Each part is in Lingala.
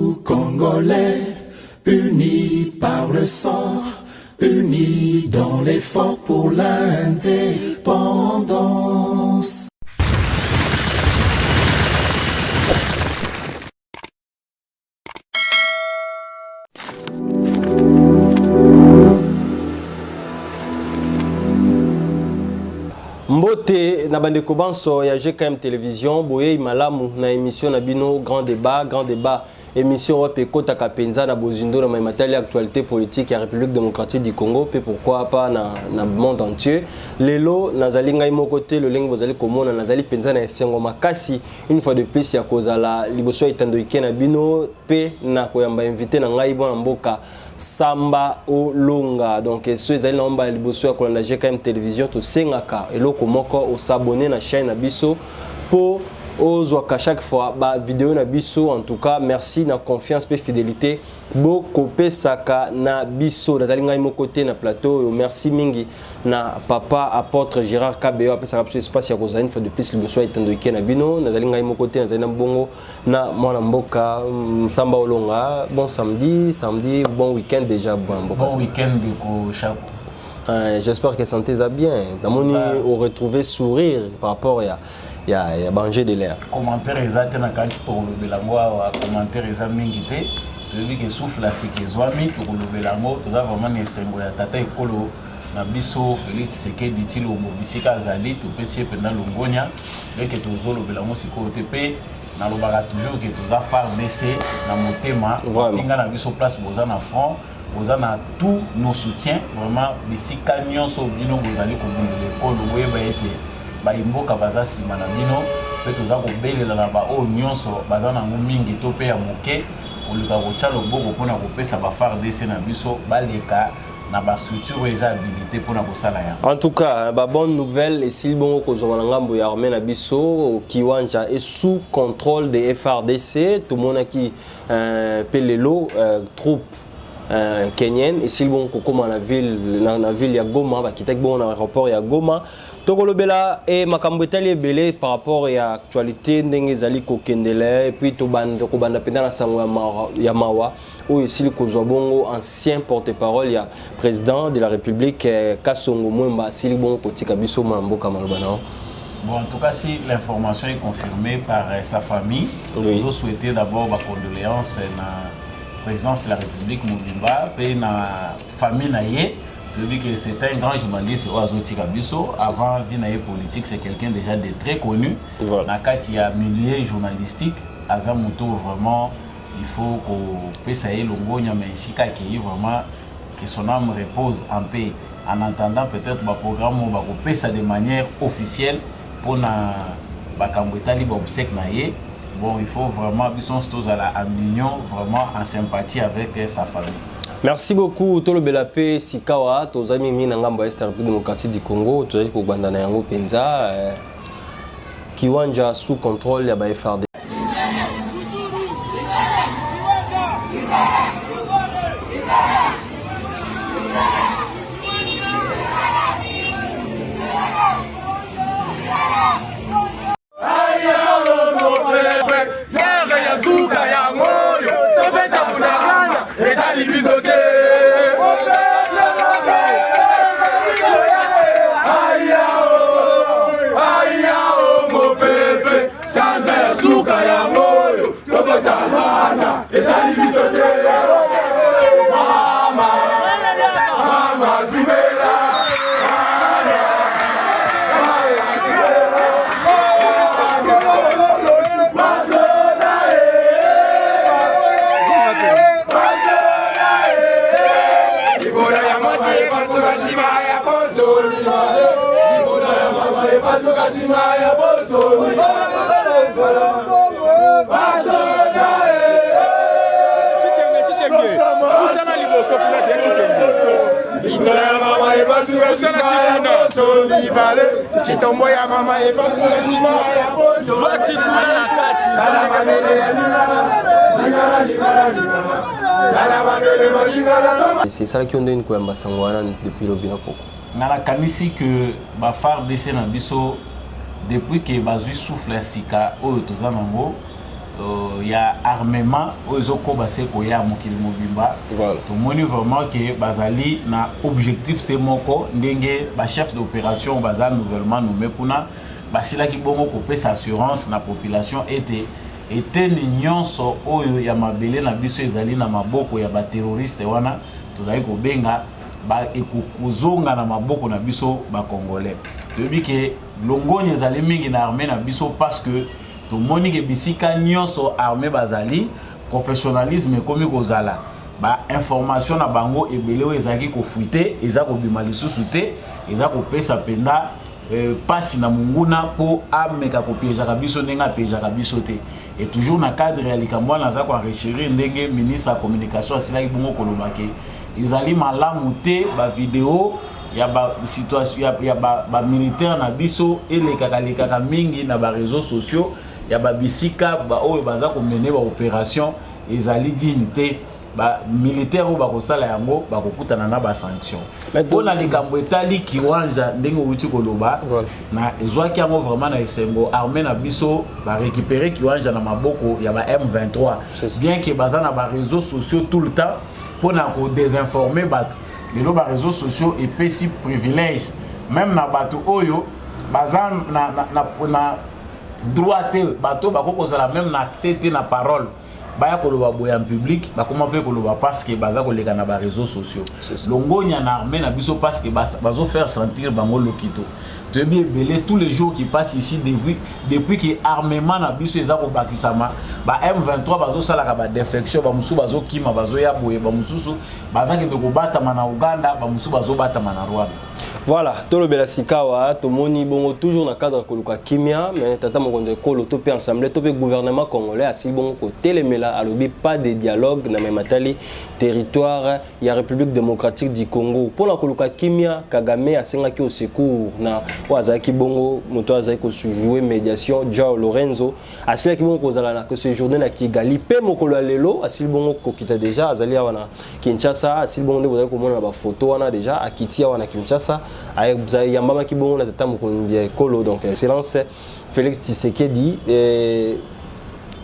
Nous, Congolais, unis par le sang, unis dans l'effort pour l'indépendance. Mbote na bande kobanso ya GKM télévision boye malamu na émission na bino grand débat émission wape kota kapenza na bozindo na matali actualité politique ya République démocratique du Congo pe pourquoi pas na monde entier lelo nazali ngai moko te le lengi bozali komona nazali penza na esengo makasi une fois de plus ya kozala liboso itando ikena bino pe na koyamba invité na ngai bona mboka Samba Olonga. Donc ceux ezali na omba liboso ya kolanda GKM télévision to sengaka eloko moko o s'abonner na chaîne na biso pour ozwaka chaque fois ba vidéo na biso. En tout cas merci na confiance pe fidélité bo kopesaka na biso nazali ngai moko te na plateau. Merci mingi na papa apôtre Gérard Kabeo apesaka biso espace ya kozala une fois de plus liboso itando ikena bino nazali ngai moko te nazali na bongo na mwana mboka Samba Olonga. Bon samedi, bon week-end déjà. Bon week-end de chapeau. J'espère que santé va bien. Damoni au retrouver sourire par rapport à banger de l'air. Commentaire exact na kanti to lobelango wa commentaire exact mingi te. Tu dis que souffle la sikezwami to lobelango to za vraiment nesengo ya tata ekolo na biso Félix Tshisekedi ditilo mbobisika zali to pesi penda longonya et que to zo lobelango siko TP na lobaka toujours que to za FARDC na motema inga na biso place boza na front boza na tous nos soutiens vraiment bisika nyonso bino bozali ko bundele ekolo boyeba ete ba imboka baza sima na bino pe toza ko belela na ba o nyonso baza na mingi to pe ya moke oluka ko tshalo boko pona ko pesa ba FARDC na biso baleka na ba structure eza habilité pona ko sala ya. En tout cas, ba bonne nouvelle et si bon ko zoma ngambo ya armée na biso Kiwanja est sous contrôle des FARDC tout monde qui pelelo troupe kenyan et si bon ko koma na ville ya Goma ba kitek bon na aéroport ya Goma tokolobela et makambo etali ebele par rapport à actualité ndenge ezali ko kendele et puis to banda penda na sango ya mawa ou esili kozwa bongo ancien porte-parole ya président de la République Kasongo Mwemba sili bongo kotika biso mboka maloba na. Bon, en tout cas, si l'information est confirmée par sa famille, je souhaite d'abord ma condoléance à présidence de la République Mobimba et na famille naie. Je dis que c'est un grand journaliste Oazoti Kabiso. Avant vie politique, c'est quelqu'un déjà de très connu. Voilà. Il y a milieu journalistique. Azamuto vraiment, il faut qu'on puisse aller longonya mais ici qui vraiment que son âme repose en paix. En entendant peut-être le programme où on peut ça de manière officielle pour na bakambetali obsèque naie. Bon, il faut vraiment qu'ils sont tous en union, vraiment en sympathie avec sa famille. Merci beaucoup Tolo Belapé Sikawa, tos amis mina ngambo Est République démocratique du Congo, tozali ko bandana yango penza Kiwanja sous contrôle ya ba FARDC. C'est ça qui ont donné une sangwana depuis le Binapoko. Nana kanisi que ba FARDC na biso depuis que bazui souffle sika o tozanango y a armement aux okobase koya mokili mobimba. Tout le monde vraiment que bazali na objectif c'est moko ndenge ba chef d'opération bazal nouvellement nommé kuna basila ki bongo ko pesa assurance na population était nyonso oyo ya mabele na biso ezali na maboko ya ba terroriste wana tozali ko benga ba ekuzonga na maboko na biso ba congolais. Toyebi ke longonya ezali mingi na armée na biso parce que tout le monde qui bisika nyonso armée bazali professionnalisme komi kozala ba information na bango ebele ezaki ko fuite ezako bima lisusu te ezako pesa penda pasi na munguna po ameka ko piéger biso ndenga piéger biso te et toujours na cadre ya likambo na zako enrichir ndenge ministre de communication asila ibongo kolobake ezali malamu te ba vidéo ya ba situation ya ba militaire na biso elekaka mingi na ba réseaux sociaux ya ba bisika ba oyo baza ko mener ba opération ezali dignité ba militaire ba ko sala yango ba ko kutana na ba sanction pona likambo etali kiwanja ndenge uti koloba na ezwaki yango vraiment na esengo armée na biso ba récupérer kiwanja na maboko ya ba M23 bien que baza na ba réseaux sociaux tout le temps pona ko désinformer bato les réseaux sociaux et pesi privilège même na bato oyo baza na droit bato bako la même accès na parole baya koloba boya en public bakoma pe koloba parce que baza koleka na ba réseaux sociaux longonya na armée na biso parce que bazo faire sentir bango lokito tu es bien belé tous les jours qui passent ici depuis que armement na biso ezako bakisama ba M23 bazo sala ka ba défection ba musu bazo kima bazo ya boye ba mususu baza ke ko batama na Uganda ba musu bazo batama na Rwanda. Voilà, tout le Belasikawa, tout le monde toujours dans le cadre de Kimia, mais tata mon compte kolo tout peut ensemble, tout le gouvernement congolais a si bon côté les mela, alors pas de dialogue dans même matali territoire, il y a République démocratique du Congo. Pour la koloka Kimia, Kagame a sengaki au secours na Wazaki bongo, moto Azaki ko jouer médiation, Joao Lorenzo, a sela ki bongo kozala que ce journée na Kigali, pe mokolo lelo, a sil bongo ko kita déjà, azali wana Kinshasa, a sil bongo ne bozali ko mona ba photo wana déjà, a kitia wana Kinshasa. Avec Yambama qui bon la tata mokombia kolo donc excellence Félix Tshisekedi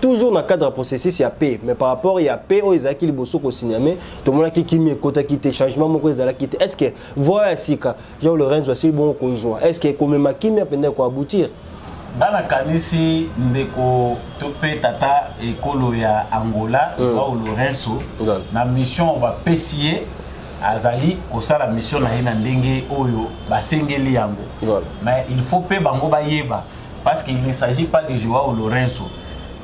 toujours dans le cadre processus il y a paix mais par rapport il y a paix aux Isaki liboso ko signamé tout le monde qui me kota qui changement moko ezala qui est-ce que voilà sika Jean Lorenzo aussi bon kozwa est-ce que comme makimi apenda ko aboutir dans la kanisi ndeko topé tata ekolo ya Angola Jean Lorenzo na mission va pesier azali kosala mission na ina ndenge oyo basengeli yango mais il faut pe bango bayeba parce qu'il ne s'agit pas de Joao Lorenzo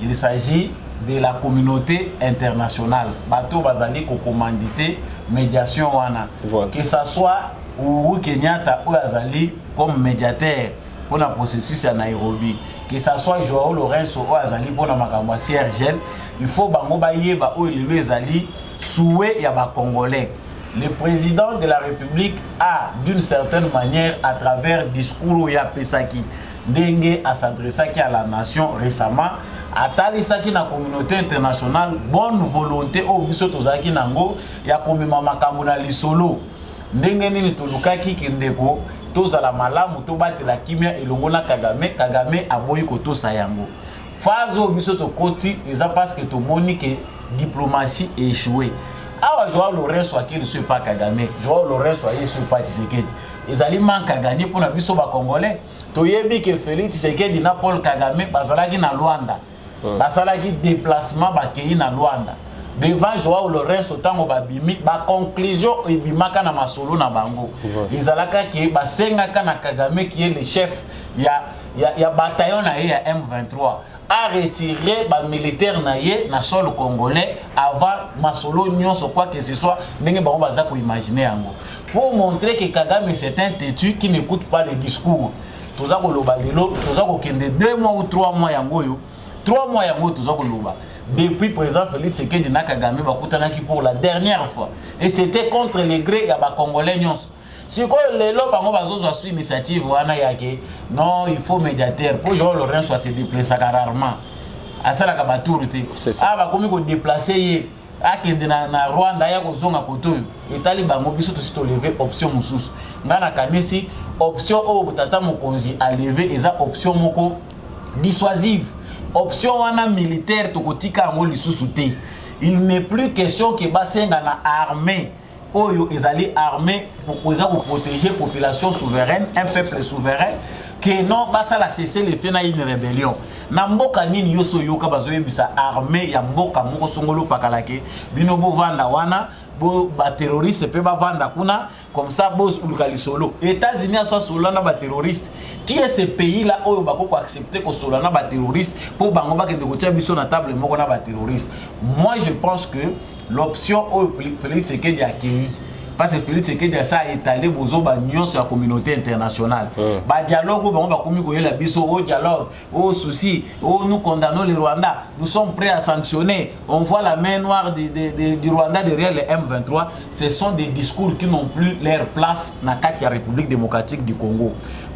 il s'agit de la communauté internationale bato bazali ko commanditer médiation wana que ça soit Uhuru Kenyatta ou azali comme médiateur pour le processus à Nairobi que ça soit Joao Lorenzo ou azali pour la makambo CRGL il faut bango bayeba o le ezali souhait ya ba congolais. Le président de la République a, d'une certaine manière, à travers discours ya pesaki, ndenge à s'adresser à la nation récemment, à talisaki na communauté internationale, bonne volonté au biso tozaki nango ya komima makambo na lisolo. Ndenge nini tolukaki kindeko tozala malamu to batela kimia elongo na Kagame aboyi ko tosa yango. Fazo biso to koti eza parce que to moni que diplomatie échoué. Awa Joao Lorenzo qui ne suit pas Kagame, Joao Lorenzo ne suit pas Tshisekedi. Ils allaient manquer à gagner pour la biso ba congolais. Toyebi que Félix Tshisekedi na Paul Kagame bazalaki na Luanda. Bazalaki déplacement ba kei na Luanda. Devant Joao Lorenzo tango ba bimi ba conclusion ebimaka na masolo na bango. Ils alaka ke ba sengaka na Kagame qui est le chef ya bataillon na ya M23. A retiré les militaires na sol congolais avant Masolo Nyonso quoi que ce soit n'enge ba baza ko imaginer yango pour montrer que Kagame c'est un têtu qui n'écoute pas les discours toza ko loba lelo toza ko kende 2 mois ou 3 mois yango yo 3 mois yango toza ko loba depuis président Félix Tshisekedi na Kagame ba kutanaki pour la dernière fois et c'était contre les gré ya ba congolais Nyonso. Si les lois bango bazozwa sur initiative wana yake non il faut médiateur pour Joao Lorenzo soit se déplacer rarement à ça la kabaturité ah ba komi ko déplacer ye akende na Rwanda ya ko zonga koto et tali bango biso to sito lever option mususu ngana kanisi option o butata mokonzi a lever eza option moko dissuasive option wana militaire tokotika ngo lisusu te. Il n'est plus question que basenga na armée oyo ezali armée pour protéger la population souveraine, un peuple souverain, que non basa la cesser les faits na une rébellion. Na mboka nini yoso yoka bazoyebisa armée ya mboka moko songolo pakalake bino bo vanda wana bo ba terroriste pe ba vanda kuna comme ça boss ulukali solo. États-Unis a solo na ba terroriste. Qui est ce pays là oyo bako accepter ko solo na ba terroriste pour bango ba kende ko tia biso na table moko na ba terroriste. Moi je pense que l'option oyo Félix Tshisekedi a accueilli parce que Félix Tshisekedi a étalé bozo ba union sur la communauté internationale. Ba dialogue ba komi ko yela biso au dialogue, au souci, nous condamnons le Rwanda, nous sommes prêts à sanctionner. On voit la main noire du Rwanda derrière les M23. Ce sont des discours qui n'ont plus leur place dans la République démocratique du Congo.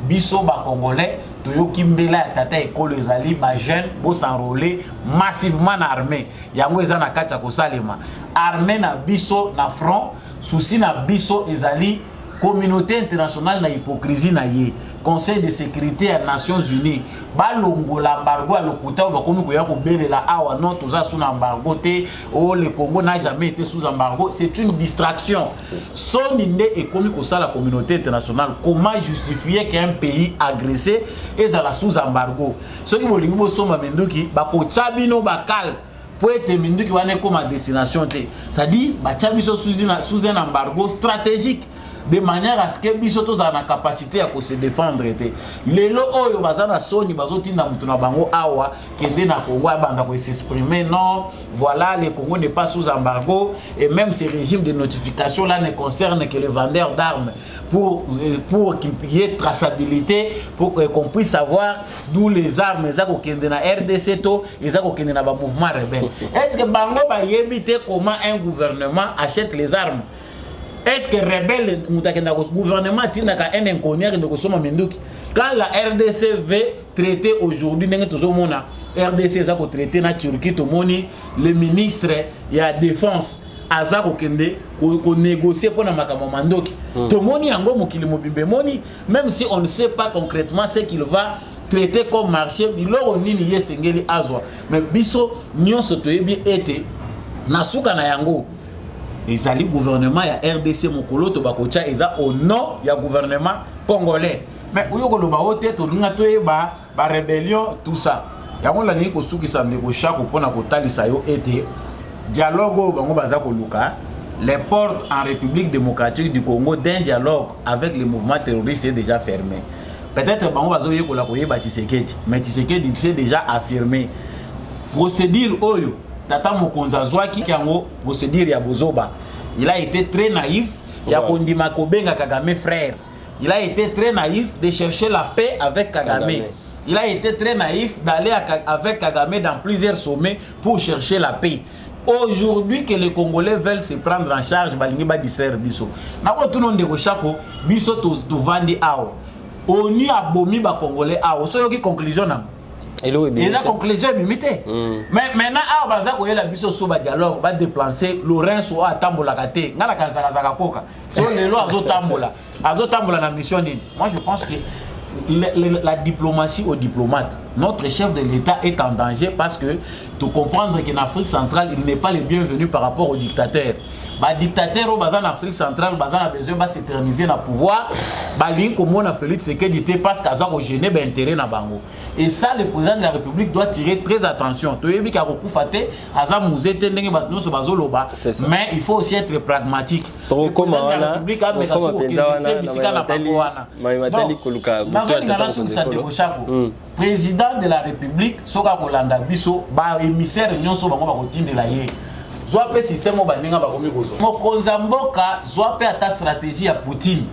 Biso ba congolais toyoki mbela tata ekolo ezali ba jeune bo s'enrôler massivement na armée. Yango eza na kati ya kosalema. Armée na biso na front souci na biso ezali communauté internationale na hypocrisie na ye Conseil de sécurité des Nations Unies balongo l'embargo à l'okuta ba komi ko ya ko belela awa non toza sous embargo te oh le Congo n'a jamais été sous embargo, c'est une distraction. Son inde et komi ko ça la communauté internationale comment justifier qu'un pays agressé est à la sous embargo ce qui bolingi bo soma mendoki ba ko chabino bakal pour être mindu qui va aller comme à destination. C'est-à-dire, sous un embargo stratégique, de manière à ce que biso a la capacité à se défendre. Les lots oyo bazana soni bazoti na mutuna bango awa kende na Congo banda ko s'exprimer non voilà le Congo n'est pas sous embargo et même ces régimes de notification là ne concernent que les vendeurs d'armes pour qu'il y ait traçabilité pour qu'on puisse savoir d'où les armes ça ko kende na RDC to et ça ko kende na ba mouvement rebelle. Est-ce que bango ba yebite comment un gouvernement achète les armes? Est-ce que rebelle le gouvernement a un inconnu de Kosoma Mendoki? Quand la RDC veut traiter aujourd'hui, RDC a traité la Turquie, le ministre de la Défense a négocié pour la Mandoki. Même si on ne sait pas concrètement ce qu'il va traiter comme marché, il a mais biso nyon sotoyebi été nasuka na yango. Les alliés gouvernement ya RDC mokolo to bakocha eza au nom ya gouvernement congolais mais oyo ko loba ote to lunga to eba ba rébellion tout ça ya ngona ni ko suki sa ndeko shako pona ko talisa yo ete dialogue bango baza ko luka les portes en République démocratique du Congo d'un dialogue avec les mouvements terroristes est déjà fermé. Peut-être bango bazo yeko la ko yeba Tshisekedi mais Tshisekedi s'est déjà affirmé procédure oyo Tata Mokonza Zwaki Kiango procédure ya Bozoba. Il a été très naïf. Ya Kondima Kobenga Kagame frère. Il a été très naïf de chercher la paix avec Kagame. Il a été très naïf d'aller avec Kagame dans plusieurs sommets pour chercher la paix. Aujourd'hui que les Congolais veulent se prendre en charge, balingi ba diser biso. Nako tout monde de Chako, biso to vandi ao. Oni abomi ba Congolais ao. So yoki conclusion na. Et la conclusion est limitée. Mais maintenant, il y a un dialogue, va déplacer Lorenzo à Tambola Kate. Ngala Kazaka Koka. C'est les lois à Zotambola na mission. Moi, je pense que la diplomatie aux diplomates, notre chef de l'État est en danger parce que, tu comprendre qu'en Afrique centrale, il n'est pas le bienvenu par rapport aux dictateurs. Les dictateurs en Afrique centrale ont besoin de s'éterniser dans le pouvoir. Les comme Félix Tshisekedi parce qu'ils ont gêné l'intérêt dans Bango. Et ça, le président de la République doit tirer très attention. Mais il faut aussi être pragmatique. Le président de la République a mis président de la République, Soka Kolanda Biso, émissaire de la Zwape système au baninga bakomi bozo. Mokonza mboka zwape ata stratégie ya Poutine.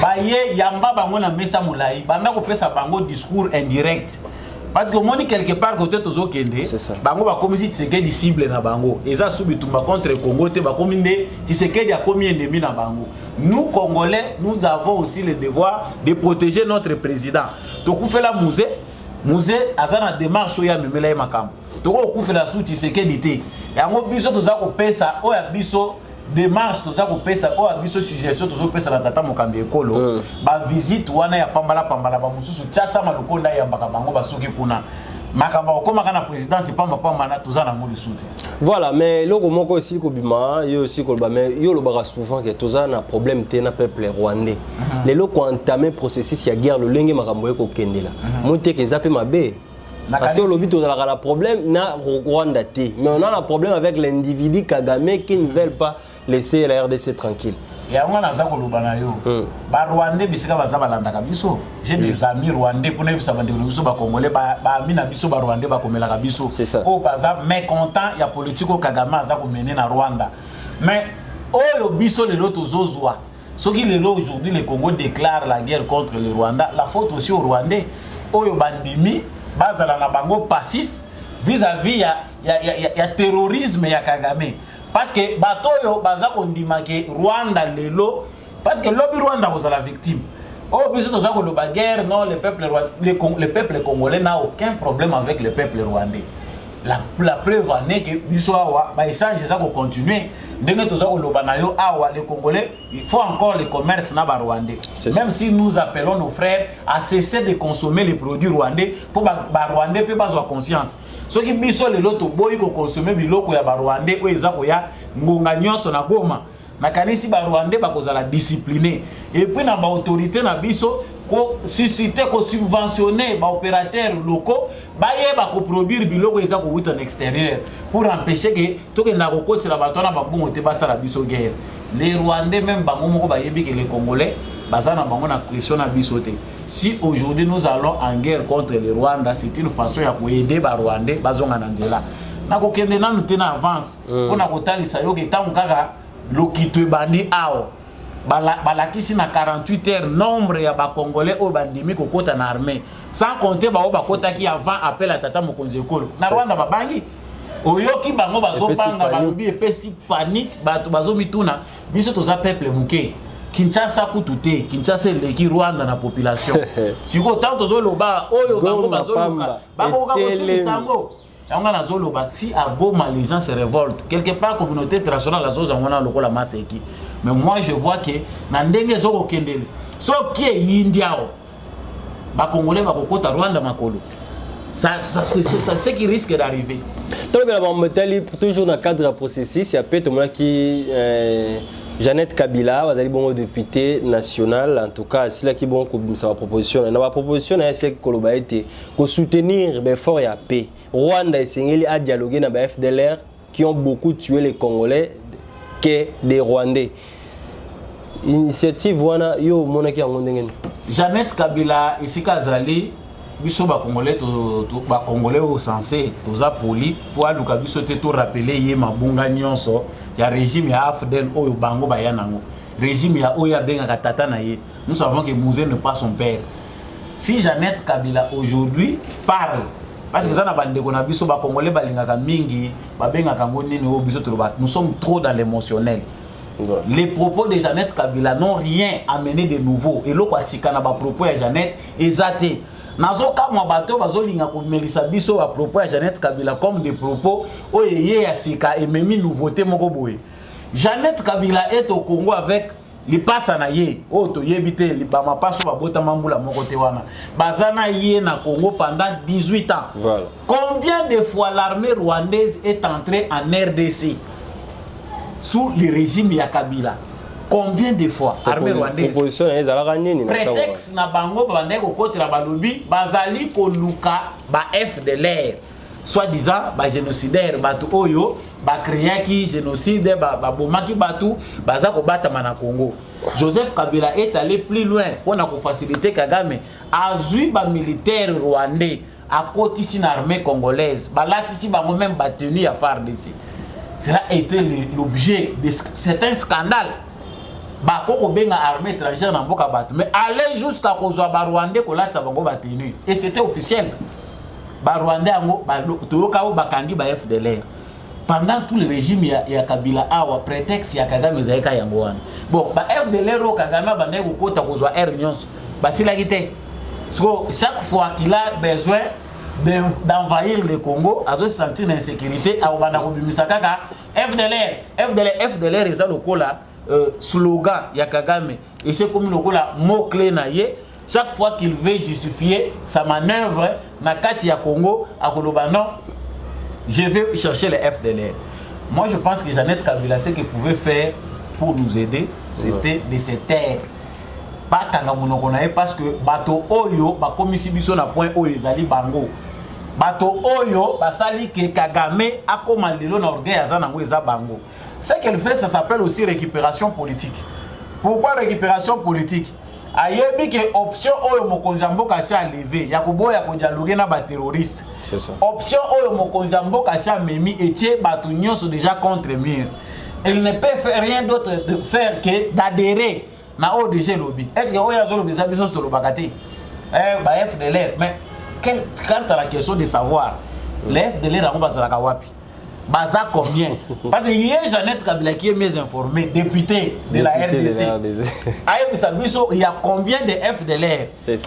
Baye yamba bango na mesa mulai, banda ko pesa bango discours indirect. Parce que moni quelque part côté tozo kende, bango bakomi si Tshisekedi cible na bango. Eza subitumba contre Congo te bakomi nde Tshisekedi a komi ennemi na bango. Nous Congolais, nous avons aussi le devoir de protéger notre président. Tokufela Musée azana démarche ya memela ya makambo. Toko kufela su Tshisekedi te. Yango biso toza ko pesa o ya biso démarche toza ko pesa o ya biso suggestion toza ko pesa na tata mokambi ekolo. Ba visite wana ya pambala ba mususu chasa malukonda ya mbaka bango basuki kuna. Makamba okoma kana président c'est pas mana tozana mo le soutien. Voilà, mais le moko aussi ko bima, yo aussi ko mais yo le bara souvent que tozana problème té na peuple rwandais. Les loko entamé processus ya guerre le lenge makambo ko kendela. Monte ke zape mabe. Parce que l'obit a la problème na Rwanda té, mais on a un problème avec l'individu Kagame qui ne veulent pas laisser la RDC tranquille. Et on a ça kolobana yo. Ba Rwandais bisika baza balanda biso. J'ai des amis rwandais pour ne pas savoir biso ba congolais ba mina biso ba Rwandais ba komela biso. C'est ça. Oh baza mécontent ya politique au Kagame aza ko mener na Rwanda. Mais oyo biso le loto zozwa. Ce qui le lot aujourd'hui le Congo déclare la guerre contre le Rwanda, la faute aussi au Rwandais. Oyo bandimi bazala na bango passif vis-à-vis ya terrorisme ya Kagame. Parce que batoyo baza kondima ke Rwanda lelo parce que lobby Rwanda vous la victime. Oh biso toza ko loba guerre non le peuple congolais n'a aucun problème avec le peuple rwandais. La preuve en est que biso awa ba échange ça ko continuer ndenge toza ko loba na yo awa les Congolais il faut encore le commerce na ba rwandais. Même si nous appelons nos frères à cesser de consommer les produits rwandais pour ba rwandais pe bazwa conscience. Ce qui biso le loto boy ko consommer biloko ya ba rwandais o ezako ya ngonga nyonso na Goma. Nakanisi ba rwandais ba kozala discipliné et puis na ba autorité na biso ko susciter ko subventionner ba opérateurs locaux ba yeba ko produire biloko ezako wuta en extérieur pour empêcher que to ke na ko kotela batona ba bongo te basala biso guerre. Les Rwandais même bango moko ba yebi que les Congolais bazana bango na question na biso te. Si aujourd'hui nous allons en guerre contre le Rwanda, c'est une façon ya ko aider ba Rwandais bazonga na nzela. Na ko kende na nutena avance on a ko talisa yo ke tangu kaka lokitwe bandi ao balakisi na 48 heures nombre ya ba Congolais au bandimi ko kota na armée sans compter ba o ba kota ki avant appel à tata mokonzi ekolo na Rwanda ba bangi oyoki bango bazopanga balobi epesi panique bato bazomituna biso toza peuple muke Kinshasa kutute Kinshasa leki Rwanda na population siko tant tozoloba oyo bango bazoluka bango ka kosisango yango na zoloba si à Goma les gens se révoltent quelque part communauté internationale la zoza ngona lokola maseki. Mais moi je vois que na ndenge zoko kendele so qui est indiao ba Congolais ba kokota Rwanda makolo ça c'est ce qui risque d'arriver. Donc la bombe toujours dans le cadre du processus il y a peut-être moi qui Jeannette Kabila, vous allez bon député national, en tout cas, c'est là qui bon sa proposition. La proposition c'est que soutenir fort et à paix. Rwanda et Sénégal a dialogué avec les FDLR qui ont beaucoup tué les Congolais que les Rwandais. Initiative wana yo monaki yango ndenge. Jeannette Kabila ici Kazali biso ba Congolais ba Congolais au sensé toza poli pour aluka biso te to rappeler ye mabunga nyonso ya régime ya AFDL oyo bango bayanango régime ya oya benga tata na ye. Nous savons que Mouzé n'est pas son père. Si Jeannette Kabila aujourd'hui parle parce que ça na bande ko na biso ba Congolais balingaka mingi ba benga kango nini o biso to ba nous sommes trop dans l'émotionnel. Les propos de Jeannette Kabila n'ont rien amené de nouveau et loko asikana ba propos ya Jeannette ezate nazoka mwa bato bazolinga ko melisa biso ba propos ya Jeannette Kabila comme des propos oyeye ya sika et même nouveauté moko boye. Jeannette Kabila est au Congo avec li pasa na ye oto yebite li ba mapaso ba bota mambula moko te wana bazana ye na Congo pendant 18 ans. Voilà. Combien de fois l'armée rwandaise est entrée en RDC sous le régime ya Kabila? Combien de fois armée rwandaise prétexte na bango bandeko kotira balobi bazali koluka ba FDLR soi-disant ba génocidaire batu oyo ba créaki génocide ba bomaki batu baza ko batama na Congo. Joseph Kabila est allé plus loin pour na ko faciliter Kagame azui ba militaire rwandais à côté de l'armée congolaise balatisi bango même batenu à FARDC. Cela a été l'objet de certains scandales. Ba koko benga armée étrangère na mboka batu mais aller jusqu'à kozwa ba rwandais ko latsa bango batenu et c'était officiel. Ba rwandais ngo ba toyoka o bakangi ba FDLR pendant tout le régime ya Kabila awa prétexte ya Kagame zaika yango wana. Bon ba FDLR o Kagame ba ndeko kota kozwa air nyonso basila kité. Chaque fois qu'il a besoin d'envahir le Congo, à se sentir en insécurité, à Obana Kobimisa Kaka, FDLR, c'est le slogan Yakagame. Et c'est comme le mot clé naïe. Chaque fois qu'il veut justifier sa manœuvre na kati ya Congo à koloba non je vais chercher les FDLR. Moi je pense que Jeannette Kabila ce qu'il pouvait faire pour nous aider c'était de se taire. Pas kanga monoko na parce que bato oyo ba komisi biso na point oyo ezali bango. Bato oyo basali ke Kagame akoma lelo na orgueil azana ngo eza bango. Ce qu'elle fait ça s'appelle aussi récupération politique. Pourquoi récupération politique? Ayebi que option oyo mokonzi mboka si a levé ya koboya ko dialoguer na ba terroriste. C'est ça. Option oyo mokonzi mboka si a memi etie bato nyonso déjà contre mur. Elle ne peut faire rien d'autre de faire que d'adhérer na ODG lobby. Est-ce que oya zolo bisa biso solo bakati? Ba FDLR mais quant à la question de savoir les FDLR rango bazalaka wapi? Baza combien? Parce que hier Jeannette Kabila qui est mieux informée, député de la RDC. Il y a combien de FDLR?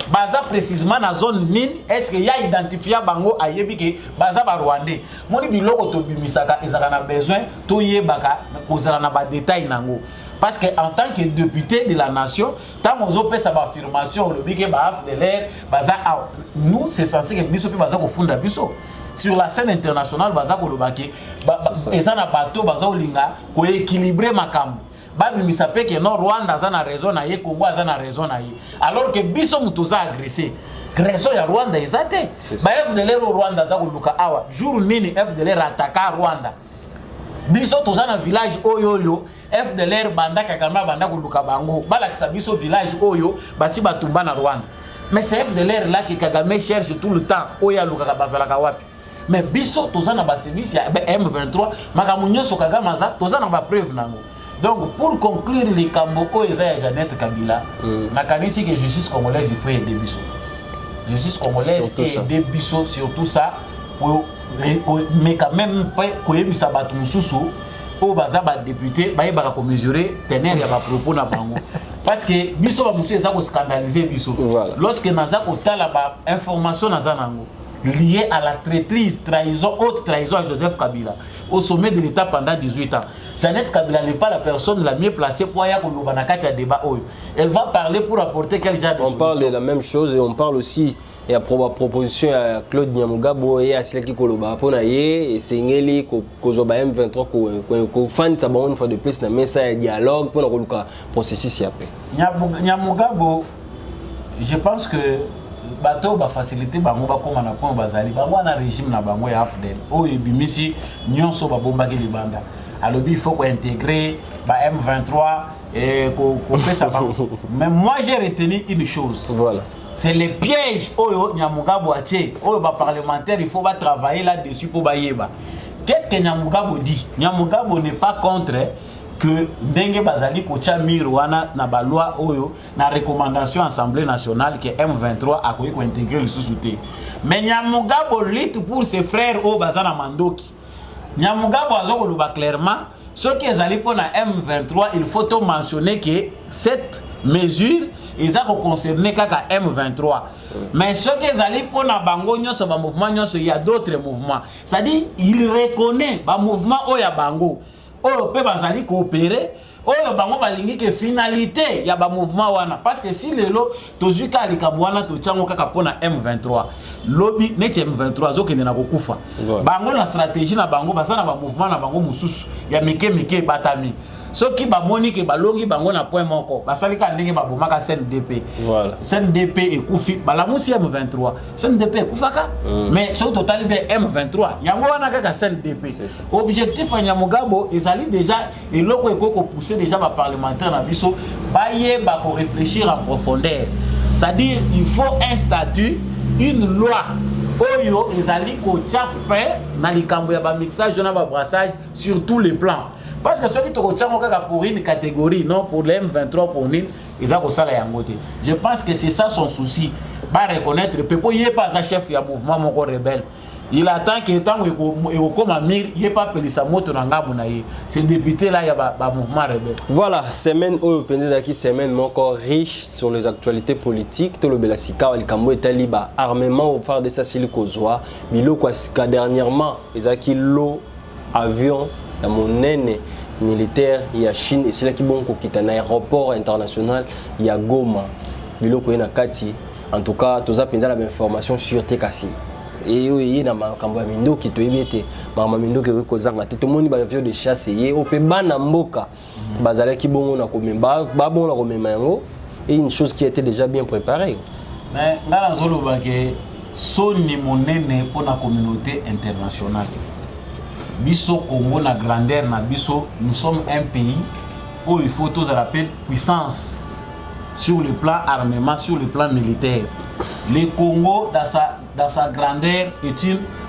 Baza précisément dans la zone Nin, est-ce qu'il y a identifié Bango à Yébiki, Baza Rwandais? Mon biloko to bimisaka, ils ont besoin, tout yébaka, kozala na ba détail nango. Parce qu'en tant que député de la nation, tant qu'on a fait sa affirmation, le big FDLR, Baza, nous c'est censé que biso pe Baza ko funda biso. Sur la scène internationale, baza ko lobaki, ezana bateau baza olinga ko équilibrer makambo. Babi misape que non Rwanda za na raison na ye, Congo za na raison na ye. Alors que biso mutoza agressé. Raison ya Rwanda ezate. Ba FDLR Rwanda za ko luka awa. Jour nini FDLR ataka Rwanda. Biso toza na village oyo FDLR banda kakama banda ko luka bango. Balakisa biso village oyo basi batumba na Rwanda. Mais c'est FDLR là que Kagame cherche tout le temps oya luka bazalaka wapi. Mais biso toza na ba service ya M23 makamunyo so Kagame za toza na ba preuve nango. Donc pour conclure les cambo oeza ya Jeannette Kabila na kanisi que justice congolaise il faut aider biso. Justice congolaise et aider biso surtout ça pour mais quand même pas ko yebisa batu mususu o baza ba député ba yeba ko mesurer tenir ya ba propos na bango. Parce que biso ba mususu eza ko scandaliser biso. Lorsque naza ko tala ba information naza nango lié à la traîtrise, trahison, haute trahison à Joseph Kabila au sommet de l'État pendant 18 ans. Jeannette Kabila n'est pas la personne la mieux placée pour y avoir un débat. Elle va parler pour apporter quel genre de solution. On parle de la même chose et on parle aussi et à proposition à Claude Nyamugabo et à Silaki Koloba Ponaye et Sengeli Kozoba M23 ko fan ça une fois de plus na mesa et dialogue pour le processus yape. Nyamugabo, je pense que bateau ba facilité bango ba koma na point bazali bango na régime na bango ya AFDEL o ebimisi nyonso ba bombaki libanda alobi il faut ko intégrer ba M23 et ko pesa bango. Mais moi j'ai retenu une chose, voilà, c'est les pièges oyo Nyamugabo atie oyo ba parlementaire il faut ba travailler là-dessus pour ba yeba. Qu'est-ce que Nyamugabo dit? Nyamugabo n'est pas contre que ndenge bazali kocha mirwana na ba loi oyo na recommandation Assemblée nationale que M23 a ko intégrer le sous-souté. Mais Nyamugabo lutte pour ses frères au bazana mandoki. Nyamugabo azoko luba clairement ce qui est allé pour la M23, il faut mentionner que cette mesure ils ont concerné kaka M23. Mais ce qui est allé pour la bango nyoso ba mouvement nyoso il y a d'autres mouvements. C'est-à-dire il reconnaît ba mouvement oya bango. Oyo pe bazali coopérer, oyo bango balingi ke finalité ya ba mouvement wana parce que si lelo tozuka likabwana to tsango kaka pona M23 lobby net M23 zo kende na kokufa bango na stratégie na bango basana ba mouvement na bango mususu ya mike batami soki ba moni ke balongi bango na point moko basali ka ndenge ba bomaka CNDP. Voilà, CNDP ekufi balamusi M23 CNDP ekufaka mais so total bien M23 yango wana kaka CNDP. Objectif ya Nyamugabo ezali déjà eloko ekoko pousser déjà ba parlementaire na biso baye ba ko réfléchir en profondeur, c'est-à-dire il faut un statut, une loi oyo ezali ko tia fin na likambo ya ba mixage na ba brassage sur tous les plans. Parce que ceux qui te retirent pour une catégorie, non pour les M23 pour une, ils ont ça la yangote. Je pense que c'est ça son souci. Pas reconnaître, Pepo il n'est pas un chef du mouvement mon rebelle. Il attend que tant que comme Amir, il n'est pas pelé sa moto dans Gabunaï. C'est le député là, il y a un mouvement rebelle. Voilà, semaine qui semaine encore riche sur les actualités politiques. Tout le Belasika, le Cambo est libre. Armement au phare de Sassili Kozwa. Bilo Kwasika dernièrement, ils ont qui l'eau, avion. Dans mon aîné militaire, il y a Chine et c'est là qui bon qui est un aéroport international, il y a Goma, Biloko na Kati, en tout cas toza penza la information sur tekasi et oui na makambo ya mindoki toyebete makambo ya mindoki ekozanga te tomoni ba avion de chasse ye ope bana mboka bazalaki bongo na komemba ba bongo na komema yango et une chose qui était déjà bien préparée. Mais ngala zoloba ke soni monene pour la communauté internationale. Biso Congo na grandeur na biso, nous sommes un pays où il faut tous rappeler puissance sur le plan armement, sur le plan militaire. Le Congo dans sa grandeur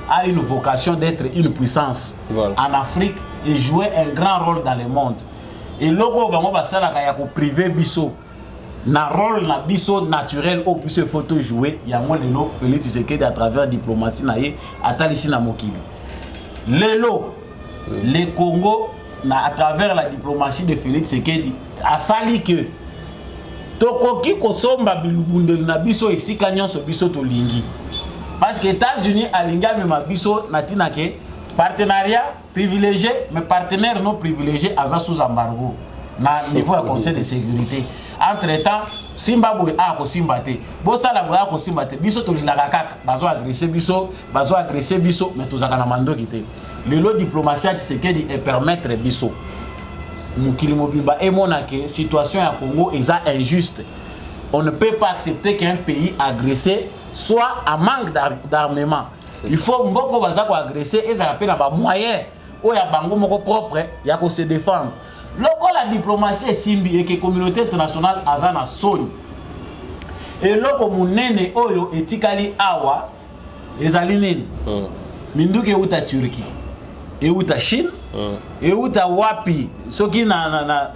a une vocation d'être une puissance en Afrique et jouer un grand rôle dans le monde. Et loko bango basala ka ya ko privé biso na rôle na biso naturel au biso photo jouer yango lelo Félix Tshisekedi à travers diplomatie na ye atalisi na mokili. Lelo le Congo à travers la diplomatie de Félix Tshisekedi a sali que tokoki kosomba bilubundeli na biso esika nyonso biso tolingi parce que États-Unis alinga mema biso natina ke partenariat privilégié mais partenaire non privilégié aza sous embargo na niveau du Conseil de sécurité. Entre-temps Zimbabwe a ko simbate bosala boya ko simbate biso tolilaka kaka bazo agresser biso mais tozaka na mandoki te. Le diplomatie à Tshisekedi et permettre biso mukili mobimba et monake situation à Congo est injuste. On ne peut pas accepter qu'un pays agressé soit à manque d'armement. Il faut mboko baza ko agresser et ça rappelle ba moyen o ya bango moko propre ya ko se défendre. Loko la diplomatie est simbi et que communauté internationale azana soni. Et loko munene oyo etikali awa ezali nini? Minduke uta Turquie. Et uta Chine. Et uta wapi soki na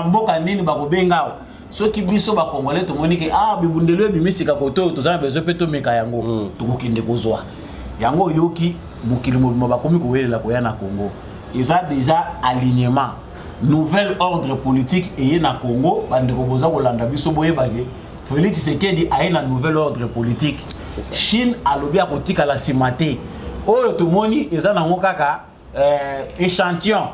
mboka nini bakobenga soki biso ba congolais to monike bibundelo bimisika koto to za bezo peto meka yango to kokinde kozwa yango yoki mukili mobimba bakomi kowelela koya na Congo. Ils ont déjà alignement nouvel ordre politique et na Congo bandeko boza kolanda biso boye bagé Félix Tshisekedi a un nouvel ordre politique. Chine a lobby à kotika la simate oyo to moni eza na ngokaka échantillon.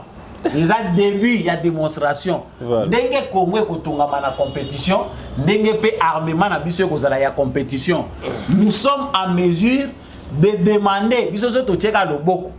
Les a début il y a démonstration. Ndenge Congo ekotonga na compétition, ndenge pe armement na biso kozala ya compétition. Nous sommes en mesure de demander biso so to tieka loboko.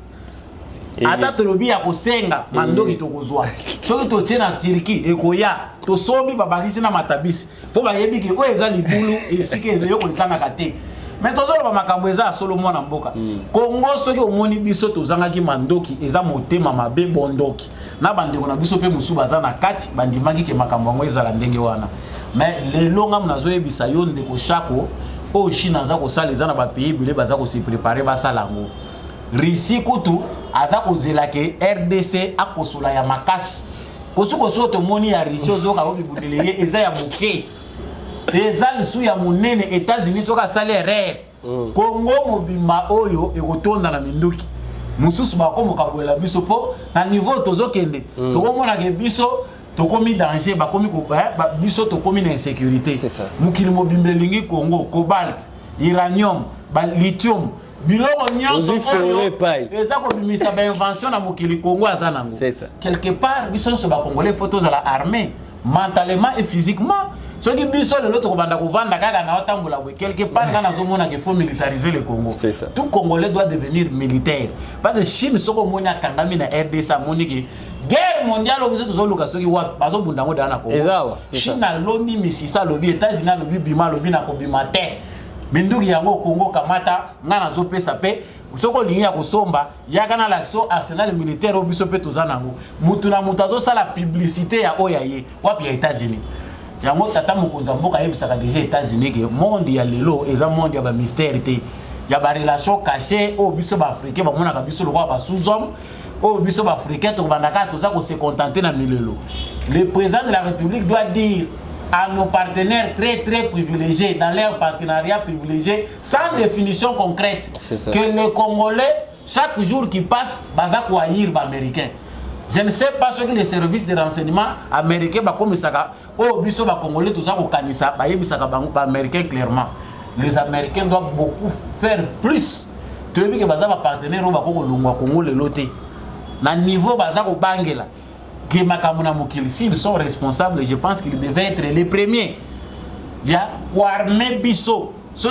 Ata to lobi ya kosenga mandoki to kozwa. Soki to tiena Turquie ekoya to sombi babakisi na matabisi. Po ba yebi ke o eza libulu esike ezo ko sanga kate. Mais tozolo ba makambo eza solo mwana mboka. Congo soki omoni biso tozanga ki mandoki eza motema mabe bondoki. Na bandeko na biso pe musu baza na kati bandimaki ke makambo ngo eza la ndenge wana. Mais le longa mnazo ebisa yo ndeko shako o Chine za ko sala eza na ba pays bile baza ko se préparer ba salango. Risi kutu aza ko zelake RDC akosola ya makasi. Kosuko soto moni ya risi ozoka obi budeleye eza ya moke. Eza lisu ya munene États-Unis soka salaire Congo mobimba oyo ekotonda na minduki mususu bakomo kabola biso po na niveau tozokende tokomona ke biso tokomi danger bakomi ko biso tokomi na insécurité mukili mobimba lingi Congo cobalt uranium lithium biloko nyonso eza ko bimisa ba invention na mukili Congo azanango quelque part biso so ba congolais photos à la armée mentalement et physiquement. Ce qui est sur l'autre, quelque part, il faut militariser le Congo. Tout Congolais doit devenir militaire. Parce que Chine, ce qu'on a condamné la RDC, guerre mondiale, Chine a lobby, Mississa, lobby, États-Unis, lobby, Bima, lobby, Nakobimate. Minduki yango Congo Kamata, Nana Zope Sape. Soko linya kosomba yakana l'action arsenal militaire au biso pe tozanango mutuna mutazo sala publicité ya oyaye wapi ya États-Unis yango tata mokonza mboka yebisaka déjà États-Unis que monde ya lelo eza monde ya ba mystère te ya ba relation cachée au biso ba africain ba mona ka biso le roi ba sous-homme au biso ba africain to bandaka to za ko se contenter na milelo. Le président de la République doit dire à nos partenaires très privilégiés dans leur partenariat privilégié sans définition concrète que les Congolais chaque jour qui passe baza ko haïr ba américain. Je ne sais pas ce que les services de renseignement américains ba comme ça oh biso ba Congolais tout ça ko kanisa ba yebisaka ba américain clairement. Les Américains doivent beaucoup faire plus. Tu veux que baza ba partenaire ba ko longwa Congo le loté. Na niveau baza ko bangela. S'ils sont responsables, je pense qu'ils devaient être les premiers ya armée biso so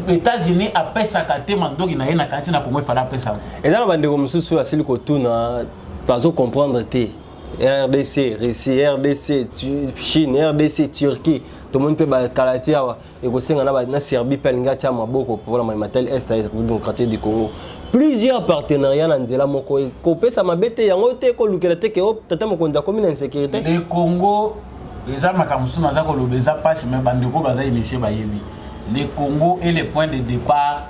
les États-Unis appellent ça kate mando qui na yena kanti na Congo fala appelle ça et ça va ndeko mususu pe basili ko tuna bazo comprendre te RDC, Russie, RDC, Chine, RDC, Turquie, tout le monde peut kalatia et aussi na Serbie pelinga tia maboko pour la matel est à République démocratique du Congo. Plusieurs partenariats na nzela moko ko pesa mabete yango te ko lukela te ke tata mokonda commune insécurité. Le Congo les amakamsu na za ko lobeza passe mais bandeko baza initié ba yebi. Le Congo est le point de départ